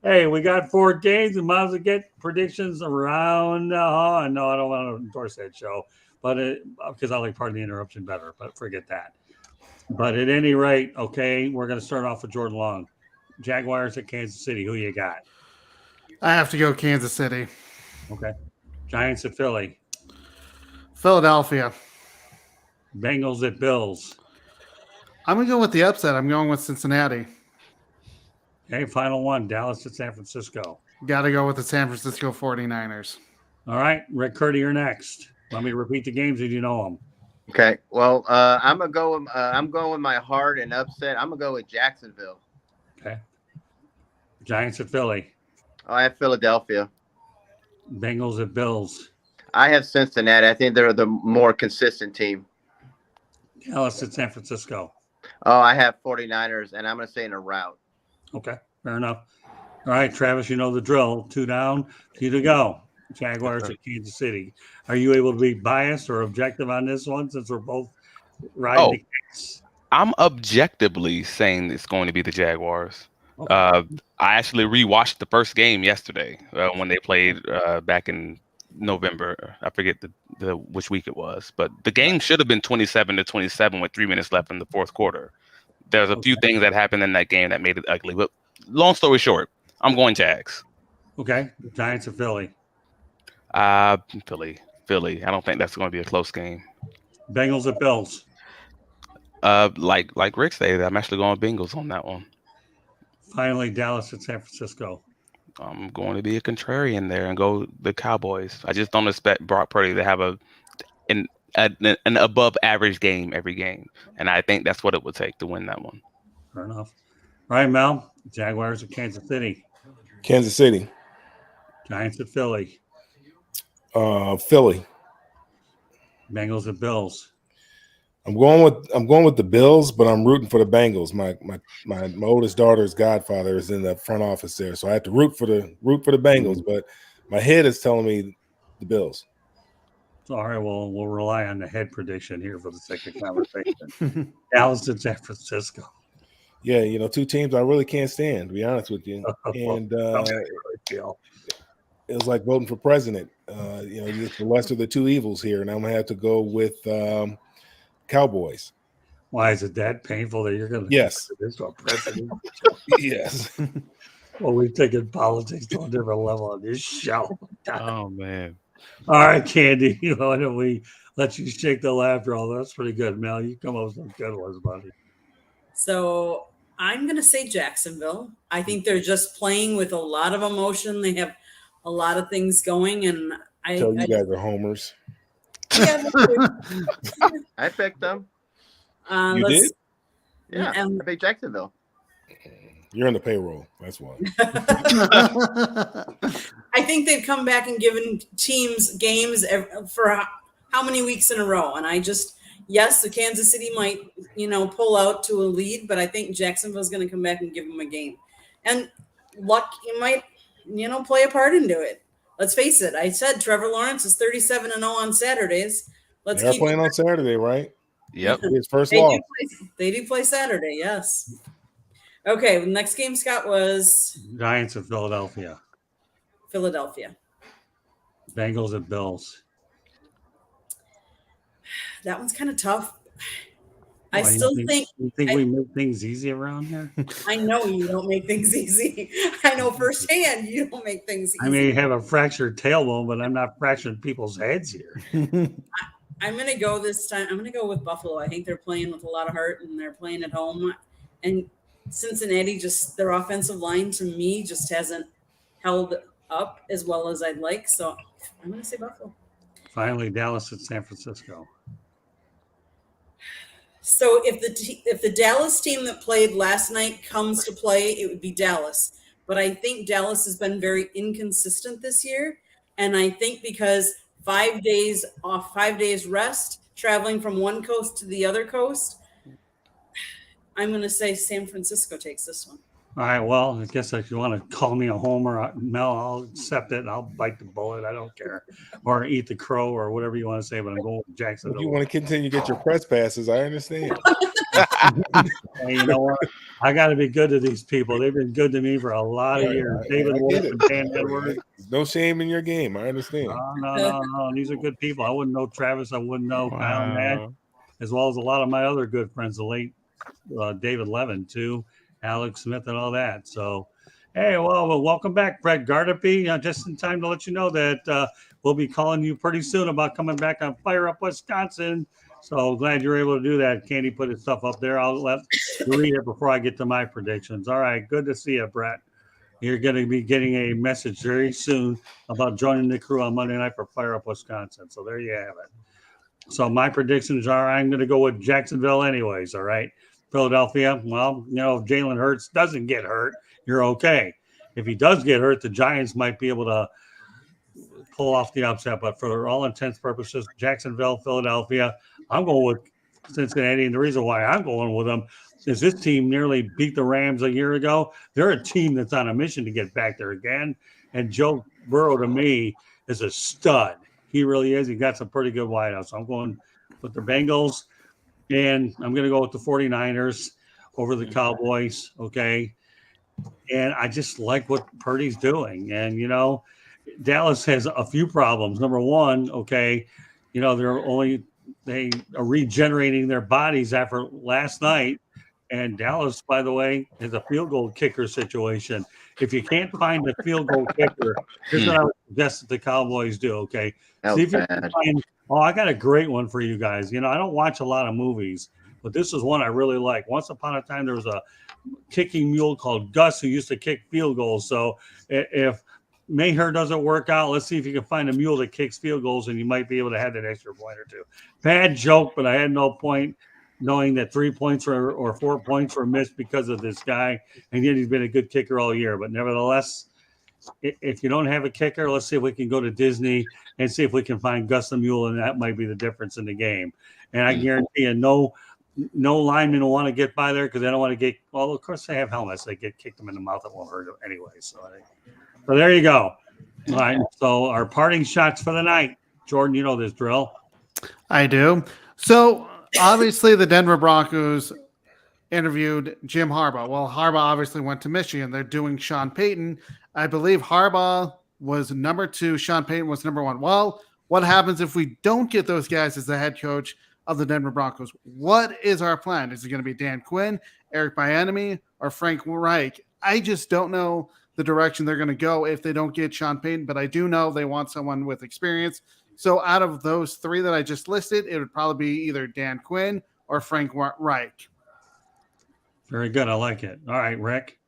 hey, we got 4 games. We might as well get predictions around. No, I don't want to endorse that show, but because I like part of the interruption better, but forget that. But at any rate, okay, we're going to start off with Jordan Long. Jaguars at Kansas City. Who you got? I have to go Kansas City. Okay. Giants at Philly. Philadelphia. Bengals at Bills. I'm going to go with the upset. I'm going with Cincinnati. Okay, final one. Dallas at San Francisco. Got to go with the San Francisco 49ers. All right, Rick Curdy, you're next. Want me to repeat the games? Did you know them? Okay. Well, I'm going with my heart and upset. I'm gonna go with Jacksonville. Okay. Giants at Philly. Oh, I have Philadelphia. Bengals at Bills. I have Cincinnati. I think they're the more consistent team. Dallas at San Francisco. Oh, I have 49ers, and I'm going to say in a rout. Okay, fair enough. All right, Travis, you know the drill. 2 down, 2 to go. Jaguars at Kansas City. Are you able to be biased or objective on this one since we're both riding the case? I'm objectively saying it's going to be the Jaguars. Okay. I actually rewatched the first game yesterday when they played back in November. I forget the which week it was, but the game should have been 27-27 with 3 minutes left in the fourth quarter. There's a few things that happened in that game that made it ugly. But long story short, I'm going Jags. Okay. Giants at Philly. Philly. I don't think that's going to be a close game. Bengals at Bills. Like Rick said, I'm actually going Bengals on that one. Finally, Dallas at San Francisco. I'm going to be a contrarian there and go the Cowboys. I just don't expect Brock Purdy to have an above average game every game, and I think that's what it would take to win that one. Fair enough. All right, Mel. Jaguars at Kansas City. Kansas City. Giants at Philly. Philly. Bengals at Bills. I'm going with the Bills, but I'm rooting for the Bengals. My oldest daughter's godfather is in the front office there, so I have to root for the Bengals. But my head is telling me the Bills. So, all right, well, we'll rely on the head prediction here for the sake of conversation. Dallas at San Francisco. Yeah, 2 teams I really can't stand, to be honest with you. And it was like voting for president. Just the lesser of the 2 evils here, and I'm gonna have to go with Cowboys. Why is it that painful that you're going to Yes. this to a president? Yes. Well, we've taken politics to a different level on this show. Oh man! All right, Candy, why don't we let you shake the laughter? All that's pretty good, Mel. You come up with some good ones, buddy. So I'm going to say Jacksonville. I think they're just playing with a lot of emotion. They have a lot of things going, and You guys are homers. Yeah, I picked them. You did? Yeah, I picked Jacksonville. You're on the payroll. That's why. I think they've come back and given teams games for how many weeks in a row. And yes, the Kansas City might, pull out to a lead, but I think Jacksonville's going to come back and give them a game. And luck, you might, play a part into it. Let's face it. I said Trevor Lawrence is 37-0 on Saturdays. They're playing on Saturday, right? Yep. His first loss. They do play Saturday, yes. Okay, the next game, Scott, was Giants at Philadelphia. Philadelphia. Bengals at Bills. That one's kind of tough. Why, I still think you think we make things easy around here? I know you don't make things easy. I know firsthand you don't make things easy. I may have a fractured tailbone, but I'm not fracturing people's heads here. I'm going to go this time. I'm going to go with Buffalo. I think they're playing with a lot of heart, and they're playing at home. And Cincinnati, their offensive line to me just hasn't held up as well as I'd like. So I'm going to say Buffalo. Finally, Dallas at San Francisco. So if the Dallas team that played last night comes to play, it would be Dallas. But I think Dallas has been very inconsistent this year, and I think because 5 days off, 5 days rest, traveling from one coast to the other coast, I'm going to say San Francisco takes this one. All right. Well, I guess if you want to call me a homer, Mel, I'll accept it and I'll bite the bullet. I don't care, or eat the crow, or whatever you want to say. But I'm going with If Jacksonville. you want to continue to get your press passes, I understand. Hey, you know what? I got to be good to these people. They've been good to me for a lot of years. David I Wolf get it. and Dan Edwards. No shame in your game. I understand. No. These are good people. I wouldn't know Travis. I wouldn't know Kyle Nash, Wow. as well as a lot of my other good friends, the late David Levin, too, Alex Smith, and all that. So, hey, well welcome back, Fred Gardepy. Just in time to let you know that we'll be calling you pretty soon about coming back on Fire Up Wisconsin. So glad you're able to do that. Candy put his stuff up there. I'll let you read it before I get to my predictions. All right, good to see you, Brett. You're going to be getting a message very soon about joining the crew on Monday night for Fire Up Wisconsin. So there you have it. So my predictions are I'm going to go with Jacksonville anyways, all right? Philadelphia, well, you know, if Jalen Hurts doesn't get hurt, you're okay. If he does get hurt, the Giants might be able to pull off the upset. But for all intents and purposes, Jacksonville, Philadelphia, I'm going with Cincinnati. And the reason why I'm going with them is this team nearly beat the Rams a year ago. They're a team that's on a mission to get back there again. And Joe Burrow, to me, is a stud. He really is. He got some pretty good wideouts. So I'm going with the Bengals, and I'm going to go with the 49ers over the Cowboys, okay? And I just like what Purdy's doing. And, you know, Dallas has a few problems. Number one, okay, you know, they are regenerating their bodies after last night. And Dallas, by the way, is a field goal kicker situation. If you can't find a field goal kicker, here's what I would suggest that the Cowboys do, okay? See if you can find, I got a great one for you guys. You know, I don't watch a lot of movies, but this is one I really like. Once upon a time, there was a kicking mule called Gus who used to kick field goals. So if Maher doesn't work out, let's see if you can find a mule that kicks field goals, and you might be able to have that extra point or two. Bad joke, but I had no point knowing that 3 points or 4 points were missed because of this guy, and yet he's been a good kicker all year. But nevertheless, if you don't have a kicker, let's see if we can go to Disney and see if we can find Gus the Mule, and that might be the difference in the game. And I guarantee you, no lineman will want to get by there because they don't want to get. Well, of course they have helmets; they get kicked them in the mouth. It won't hurt them anyway. So there you go. All right. So our parting shots for the night, Jordan. You know this drill. I do. So obviously, the Denver Broncos interviewed Jim Harbaugh. Well, Harbaugh obviously went to Michigan. They're doing Sean Payton. I believe Harbaugh was number 2. Sean Payton was number 1. Well, what happens if we don't get those guys as the head coach of the Denver Broncos? What is our plan? Is it going to be Dan Quinn, Eric Bieniemy, or Frank Reich? I just don't know the direction they're going to go if they don't get Sean Payton, but I do know they want someone with experience. So out of those 3 that I just listed, it would probably be either Dan Quinn or Frank Reich. Very good. I like it. All right, Rick.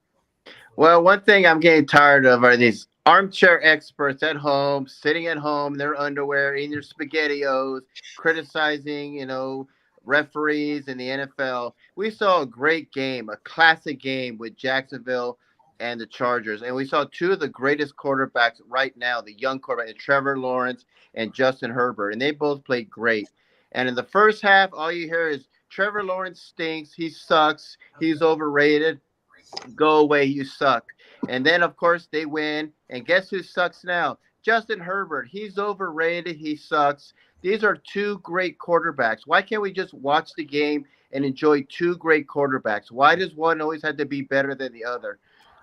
Well, one thing I'm getting tired of are these armchair experts at home, sitting at home in their underwear, eating their SpaghettiOs, criticizing, you know, referees in the NFL. We saw a great game, a classic game with Jacksonville and the Chargers. And we saw 2 of the greatest quarterbacks right now, the young quarterback, Trevor Lawrence and Justin Herbert. And they both played great. And in the first half, all you hear is Trevor Lawrence stinks. He sucks. He's overrated. Go away. You suck. And then, of course, they win. And guess who sucks now? Justin Herbert. He's overrated. He sucks. These are 2 great quarterbacks. Why can't we just watch the game and enjoy 2 great quarterbacks? Why does one always have to be better than the other?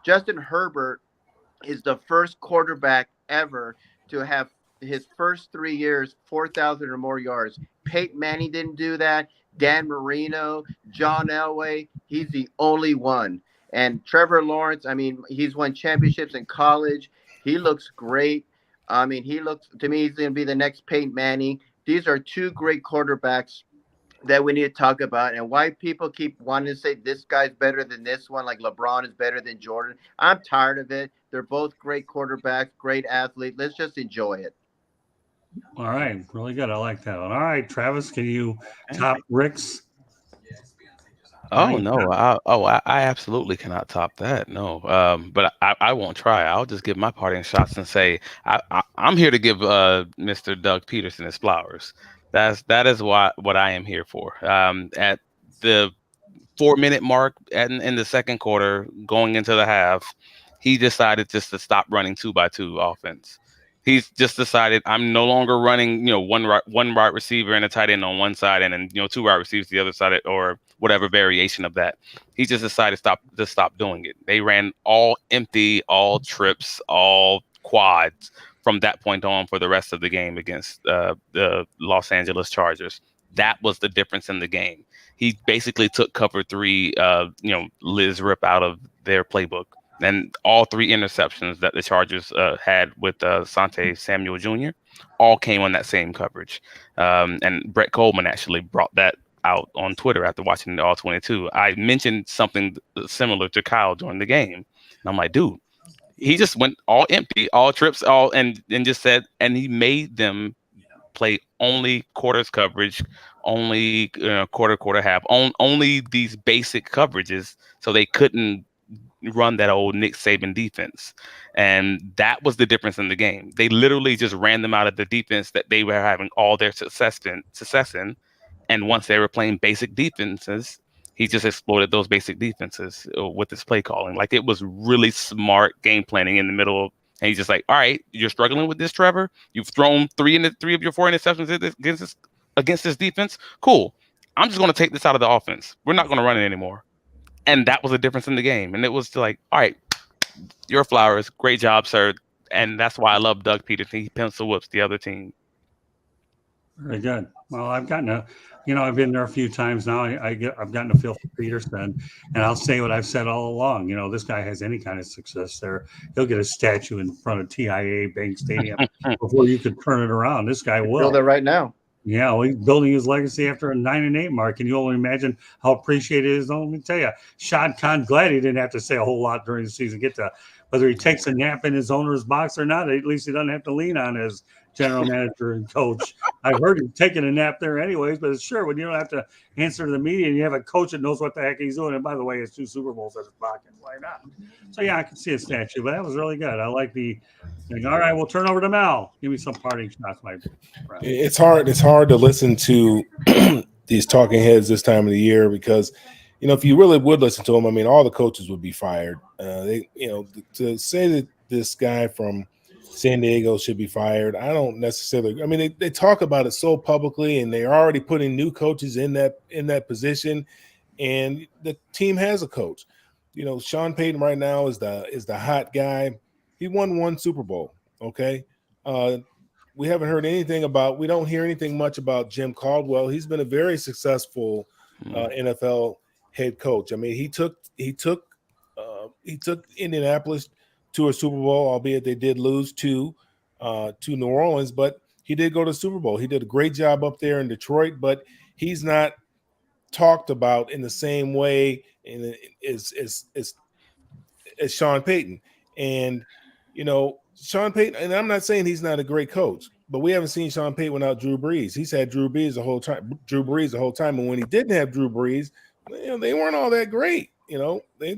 Justin Herbert is the first quarterback ever to have his first 3 years 4,000 or more yards. Peyton Manning didn't do that. Dan Marino, John Elway, he's the only one. And Trevor Lawrence, I mean, he's won championships in college. He looks great. I mean, to me, he's going to be the next Peyton Manning. These are 2 great quarterbacks that we need to talk about, and why people keep wanting to say this guy's better than this one, like LeBron is better than Jordan. I'm tired of it. They're both great quarterbacks, great athletes. Let's just enjoy it. All right. Really good. I like that one. All right, Travis, can you top Rick's Oh no! I absolutely cannot top that. No, but I won't try. I'll just give my parting shots and say I'm here to give Mr. Doug Peterson his flowers. That is what I am here for. At the 4 minute mark in the second quarter, going into the half, he decided just to stop running 2-by-2 offense. He's just decided I'm no longer running, one wide receiver and a tight end on one side, and then two wide receivers the other side, or whatever variation of that. He just decided to stop doing it. They ran all empty, all trips, all quads from that point on for the rest of the game against the Los Angeles Chargers. That was the difference in the game. He basically took cover three, Liz Rip out of their playbook. And all three interceptions that the Chargers had with Sante Samuel Jr. all came on that same coverage. And Brett Coleman actually brought that out on Twitter after watching the All 22. I mentioned something similar to Kyle during the game. And I'm like, dude, he just went all empty, all trips, and just said, and he made them play only quarters coverage, only quarter half, only these basic coverages, so they couldn't run that old Nick Saban defense. And that was the difference in the game. They literally just ran them out of the defense that they were having all their success in. And once they were playing basic defenses, he just exploited those basic defenses with his play calling. Like, it was really smart game planning in the middle. And he's just like, all right, you're struggling with this, Trevor. You've thrown three of your 4 interceptions against this defense. Cool. I'm just going to take this out of the offense. We're not going to run it anymore. And that was the difference in the game. And it was like, all right, your flowers. Great job, sir. And that's why I love Doug Peterson. He pencil whips the other team. Very good. Well, I've been there a few times now. I've gotten a feel for Peterson, and I'll say what I've said all along. This guy has any kind of success there, he'll get a statue in front of TIAA Bank Stadium before you could turn it around. This guy will. Build it right now. Yeah, well, he's building his legacy after a 9-8 mark, and you only imagine how appreciated it is. Let me tell you, Shad Khan, glad he didn't have to say a whole lot during the season. Whether he takes a nap in his owner's box or not, at least he doesn't have to lean on his general manager and coach. I've heard him taking a nap there anyways, but it's sure when you don't have to answer to the media and you have a coach that knows what the heck he's doing. And by the way, he has 2 Super Bowls in his pocket. Why not? So yeah, I can see a statue, but that was really good. I like the thing. All right, we'll turn over to Mel. Give me some parting shots, my friend. It's hard to listen to these talking heads this time of the year because, if you really would listen to them, I mean, all the coaches would be fired. To say that this guy from San Diego should be fired, I don't necessarily. I mean, they talk about it so publicly, and they're already putting new coaches in that position, and the team has a coach. Sean Payton right now is the hot guy. He won 1 Super Bowl. Okay, we haven't heard anything about. We don't hear anything much about Jim Caldwell. He's been a very successful NFL head coach. I mean, he took Indianapolis to a Super Bowl, albeit they did lose to New Orleans, but he did go to the Super Bowl. He did a great job up there in Detroit, but he's not talked about in the same way as Sean Payton. And Sean Payton, and I'm not saying he's not a great coach, but we haven't seen Sean Payton without Drew Brees. He's had Drew Brees the whole time. And when he didn't have Drew Brees, they weren't all that great. They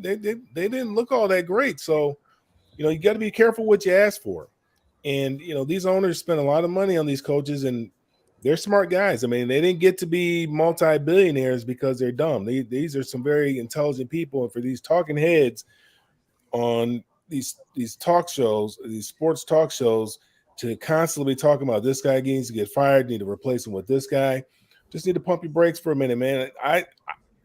didn't look all that great. So, you got to be careful what you ask for. And, these owners spend a lot of money on these coaches, and they're smart guys. I mean, they didn't get to be multi-billionaires because they're dumb. These are some very intelligent people. And for these talking heads on these talk shows, these sports talk shows, to constantly be talking about this guy needs to get fired, need to replace him with this guy, just need to pump your brakes for a minute, man.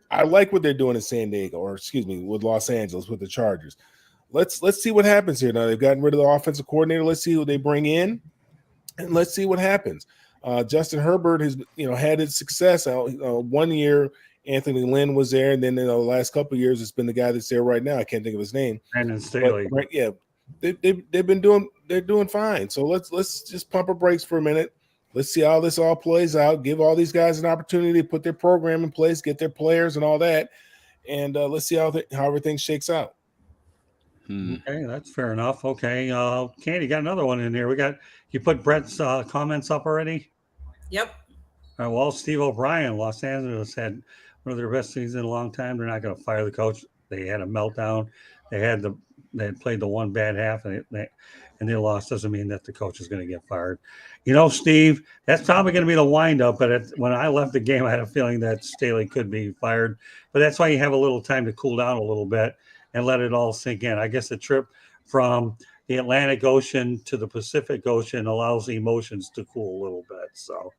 I like what they're doing in San Diego, or excuse me, with Los Angeles, with the Chargers. Let's see what happens here. Now they've gotten rid of the offensive coordinator. Let's see who they bring in, and let's see what happens. Justin Herbert has, had his success. 1 year, Anthony Lynn was there, and then in the last couple of years, it's been the guy that's there right now. I can't think of his name. Brandon Staley. But, yeah, they're doing fine. So let's just pump our brakes for a minute. Let's see how this all plays out. Give all these guys an opportunity to put their program in place, get their players and all that, and let's see how everything shakes out. Okay, that's fair enough. Okay, Candy, got another one in here. You put Brett's comments up already? Yep. Well, Steve O'Brien, Los Angeles had one of their best seasons in a long time. They're not going to fire the coach. They had a meltdown. They had played the one bad half and they lost. Doesn't mean that the coach is going to get fired. Steve, that's probably going to be the windup. But when I left the game, I had a feeling that Staley could be fired. But that's why you have a little time to cool down a little bit and let it all sink in. I guess the trip from the Atlantic Ocean to the Pacific Ocean allows emotions to cool a little bit. So,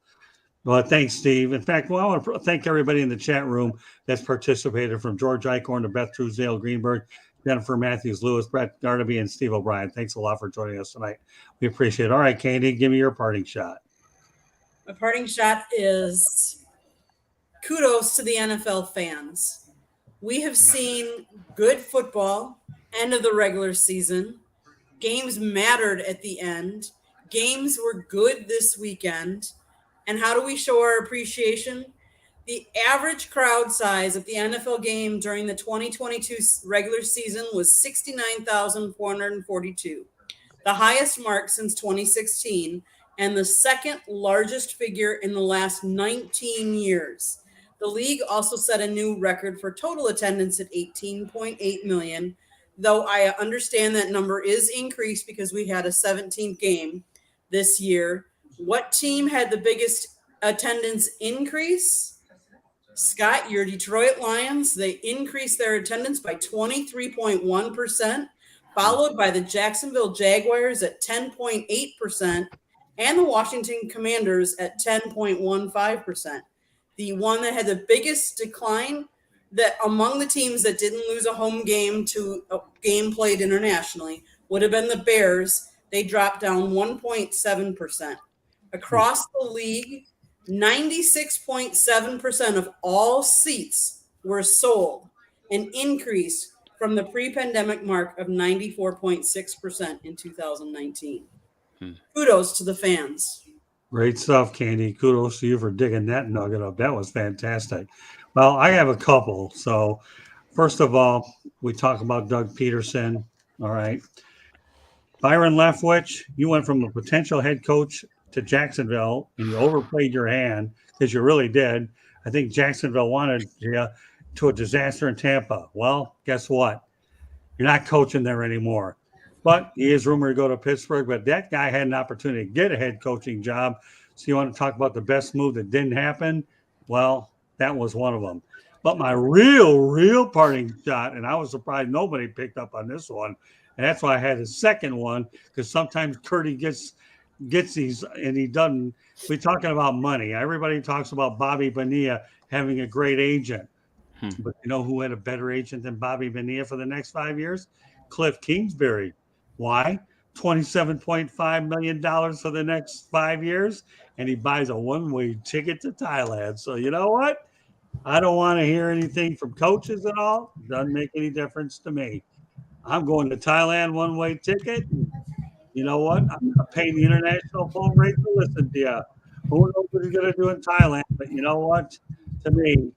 well, thanks, Steve. In fact, I want to thank everybody in the chat room that's participated, from George Eichhorn to Beth Truesdale Greenberg, Jennifer Matthews Lewis, Brett Garnaby, and Steve O'Brien. Thanks a lot for joining us tonight. We appreciate it. All right, Candy, give me your parting shot. My parting shot is kudos to the NFL fans. We have seen good football, end of the regular season. Games mattered at the end. Games were good this weekend. And how do we show our appreciation? The average crowd size of the NFL game during the 2022 regular season was 69,442, the highest mark since 2016, and the second largest figure in the last 19 years. The league also set a new record for total attendance at 18.8 million, though I understand that number is increased because we had a 17th game this year. What team had the biggest attendance increase? Scott, your Detroit Lions, they increased their attendance by 23.1%, followed by the Jacksonville Jaguars at 10.8%, and the Washington Commanders at 10.15%. The one that had the biggest decline that among the teams that didn't lose a home game to a game played internationally would have been the Bears. They dropped down 1.7%. Across the league, 96.7% of all seats were sold, an increase from the pre-pandemic mark of 94.6% in 2019. Kudos to the fans. Great stuff, Candy. Kudos to you for digging that nugget up. That was fantastic. Well, I have a couple. So, first of all, we talk about Doug Peterson. All right. Byron Leftwich, you went from a potential head coach to Jacksonville, and you overplayed your hand, because you really did. I think Jacksonville wanted you to a disaster in Tampa. Well, guess what? You're not coaching there anymore. But he is rumored to go to Pittsburgh. But that guy had an opportunity to get a head coaching job. So you want to talk about the best move that didn't happen? Well, that was one of them. But my real parting shot, and I was surprised nobody picked up on this one, and that's why I had a second one, because sometimes Curdy gets these and he doesn't. We're talking about money. Everybody talks about Bobby Bonilla having a great agent. But you know who had a better agent than Bobby Bonilla for the next 5 years? Cliff Kingsbury. Why? $27.5 million for the next 5 years, and he buys a one-way ticket to Thailand. So you know what? I don't want to hear anything from coaches at all. Doesn't make any difference to me. I'm going to Thailand, one-way ticket. You know what? I'm not paying the international phone rate to listen to you. Who knows what he's going to do in Thailand? But you know what? To me,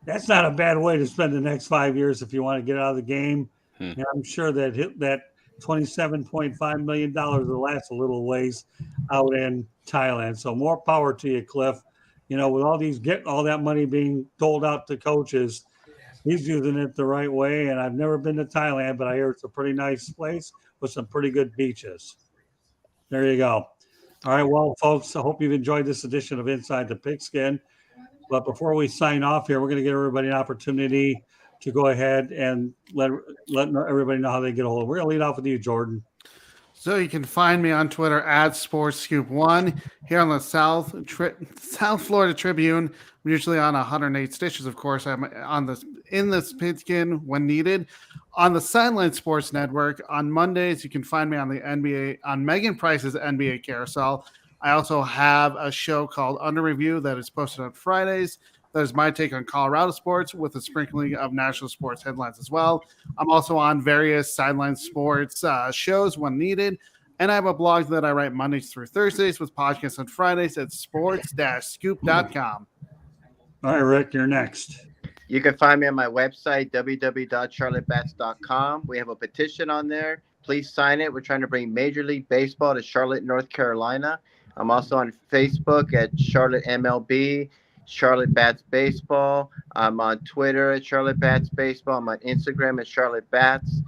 that's not a bad way to spend the next 5 years if you want to get out of the game. And I'm sure that $27.5 million will last a little ways out in Thailand. So more power to you, Cliff. You know, with all that money being doled out to coaches, he's using it the right way. And I've never been to Thailand, but I hear it's a pretty nice place with some pretty good beaches. There you go. All right, well, folks, I hope you've enjoyed this edition of Inside the Pigskin. But before we sign off here, we're going to give everybody an opportunity to go ahead and let everybody know how they get a hold of it. We're going to lead off with you, Jordan. So you can find me on Twitter at SportsScoop1 here on the South Florida Tribune. I'm usually on 108 stitches, of course. I'm in this Pigskin when needed. On the Sideline Sports Network on Mondays, you can find me on the NBA on Megan Price's NBA Carousel. I also have a show called Under Review that is posted on Fridays. That is my take on Colorado sports with a sprinkling of national sports headlines as well. I'm also on various Sideline Sports shows when needed. And I have a blog that I write Mondays through Thursdays with podcasts on Fridays at sports-scoop.com. All right, Rick, you're next. You can find me on my website, www.charlottebats.com. We have a petition on there. Please sign it. We're trying to bring Major League Baseball to Charlotte, North Carolina. I'm also on Facebook at Charlotte MLB, Charlotte Bats Baseball. I'm on Twitter at Charlotte Bats Baseball. I'm on Instagram at Charlotte Bats.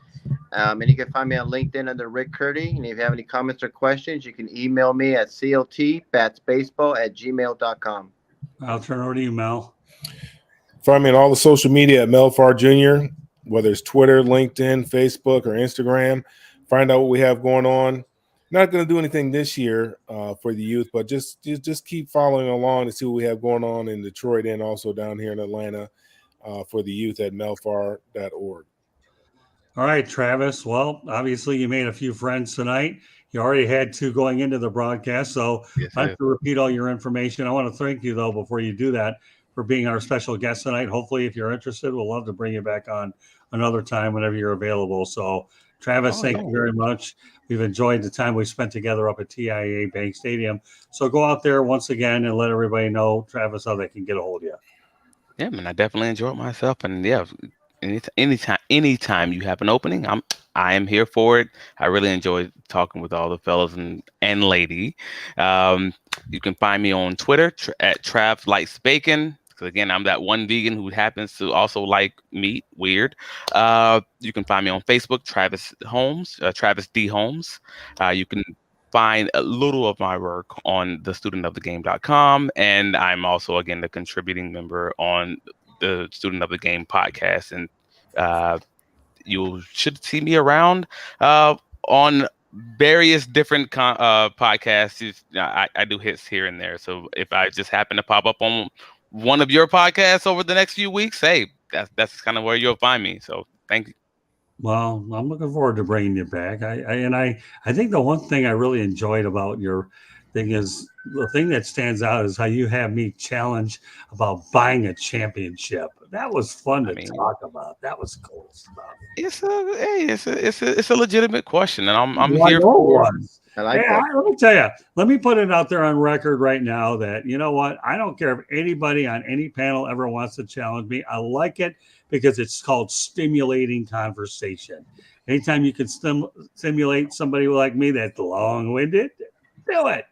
And you can find me on LinkedIn under Rick Curdy. And if you have any comments or questions, you can email me at cltbatsbaseball@gmail.com. I'll turn it over to you, Mel. Find me on all the social media at Melfar Jr., whether it's Twitter, LinkedIn, Facebook, or Instagram. Find out what we have going on. Not going to do anything this year for the youth, but just keep following along to see what we have going on in Detroit and also down here in Atlanta for the youth at melfar.org. All right, Travis. Well, obviously you made a few friends tonight. You already had two going into the broadcast, so Yes, I have to repeat all your information. I want to thank you, though, before you do that, for being our special guest tonight. Hopefully, if you're interested, we'll love to bring you back on another time whenever you're available. So, Travis, thank you very much. We've enjoyed the time we spent together up at TIAA Bank Stadium. So go out there once again and let everybody know, Travis, how they can get a hold of you. Yeah, man, I definitely enjoyed myself, and yeah, anytime you have an opening, I am here for it. I really enjoyed talking with all the fellas and lady. You can find me on Twitter at Trav Likes Bacon. Because again, I'm that one vegan who happens to also like meat. Weird. You can find me on Facebook, Travis D Holmes. You can find a little of my work on thestudentofthegame.com, and I'm also again the contributing member on the Student of the Game podcast, and you should see me around on various different podcasts. I do hits here and there, so if I just happen to pop up on one of your podcasts over the next few weeks, hey, that's kind of where you'll find me. So thank you. Well, I'm looking forward to bringing you back. I think the one thing I really enjoyed about your thing is the thing that stands out is how you have me challenge about buying a championship. That was fun to talk about. That was cool stuff. It's a legitimate question, and I'm Well, here for. I like that. Let me tell you, let me put it out there on record right now that, you know what? I don't care if anybody on any panel ever wants to challenge me. I like it because it's called stimulating conversation. Anytime you can stimulate somebody like me that's long-winded, do it.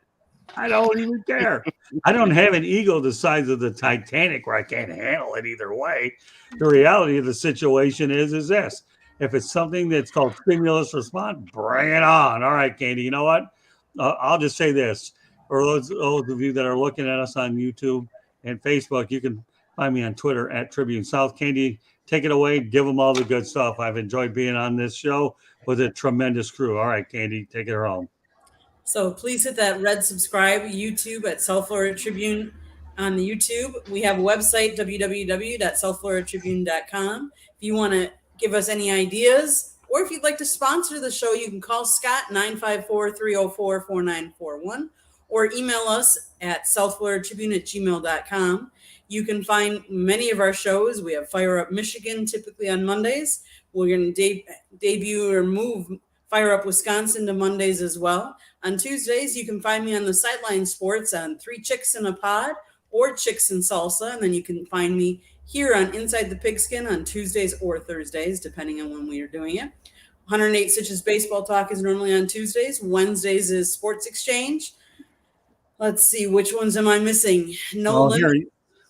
I don't even care. I don't have an ego the size of the Titanic where I can't handle it either way. The reality of the situation is this. If it's something that's called stimulus response, bring it on. All right, Candy, you know what? I'll just say this. For those of you that are looking at us on YouTube and Facebook, you can find me on Twitter at Tribune South. Candy, take it away. Give them all the good stuff. I've enjoyed being on this show with a tremendous crew. All right, Candy, take it home. So please hit that red subscribe YouTube at South Florida Tribune on the YouTube. We have a website, www.southfloridatribune.com. If you want to give us any ideas, or if you'd like to sponsor the show, you can call Scott 954-304-4941 or email us at southfloridatribune@gmail.com. You can find many of our shows. We have Fire Up Michigan typically on Mondays. We're going to debut or move Fire Up Wisconsin to Mondays as well. On Tuesdays, you can find me on the Sideline Sports on 3 Chicks in a Pod or Chicks and Salsa. And then you can find me here on Inside the Pigskin on Tuesdays or Thursdays, depending on when we are doing it. 108 Stitches Baseball Talk is normally on Tuesdays. Wednesdays is Sports Exchange. Let's see, which ones am I missing? No Limits.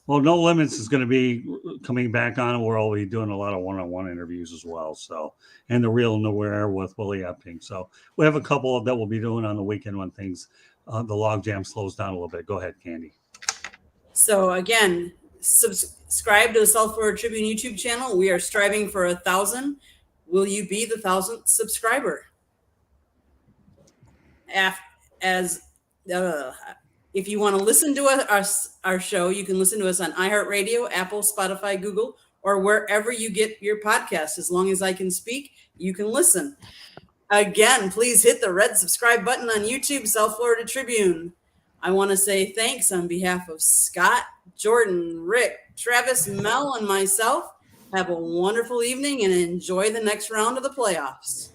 No Limits is going to be coming back on, and we'll be doing a lot of one-on-one interviews as well. So, and the Real Nowhere with Willie Epting. So we have a couple that we'll be doing on the weekend when things, the log jam slows down a little bit. Go ahead, Candy. So again, subscribe to the South Florida Tribune YouTube channel. We are striving for 1,000. Will you be the 1,000th subscriber? If you want to listen to our show, you can listen to us on iHeartRadio, Apple, Spotify, Google, or wherever you get your podcast. As long as I can speak, you can listen. Again, please hit the red subscribe button on YouTube, South Florida Tribune. I want to say thanks on behalf of Scott, Jordan, Rick, Travis, Mel, and myself. Have a wonderful evening and enjoy the next round of the playoffs.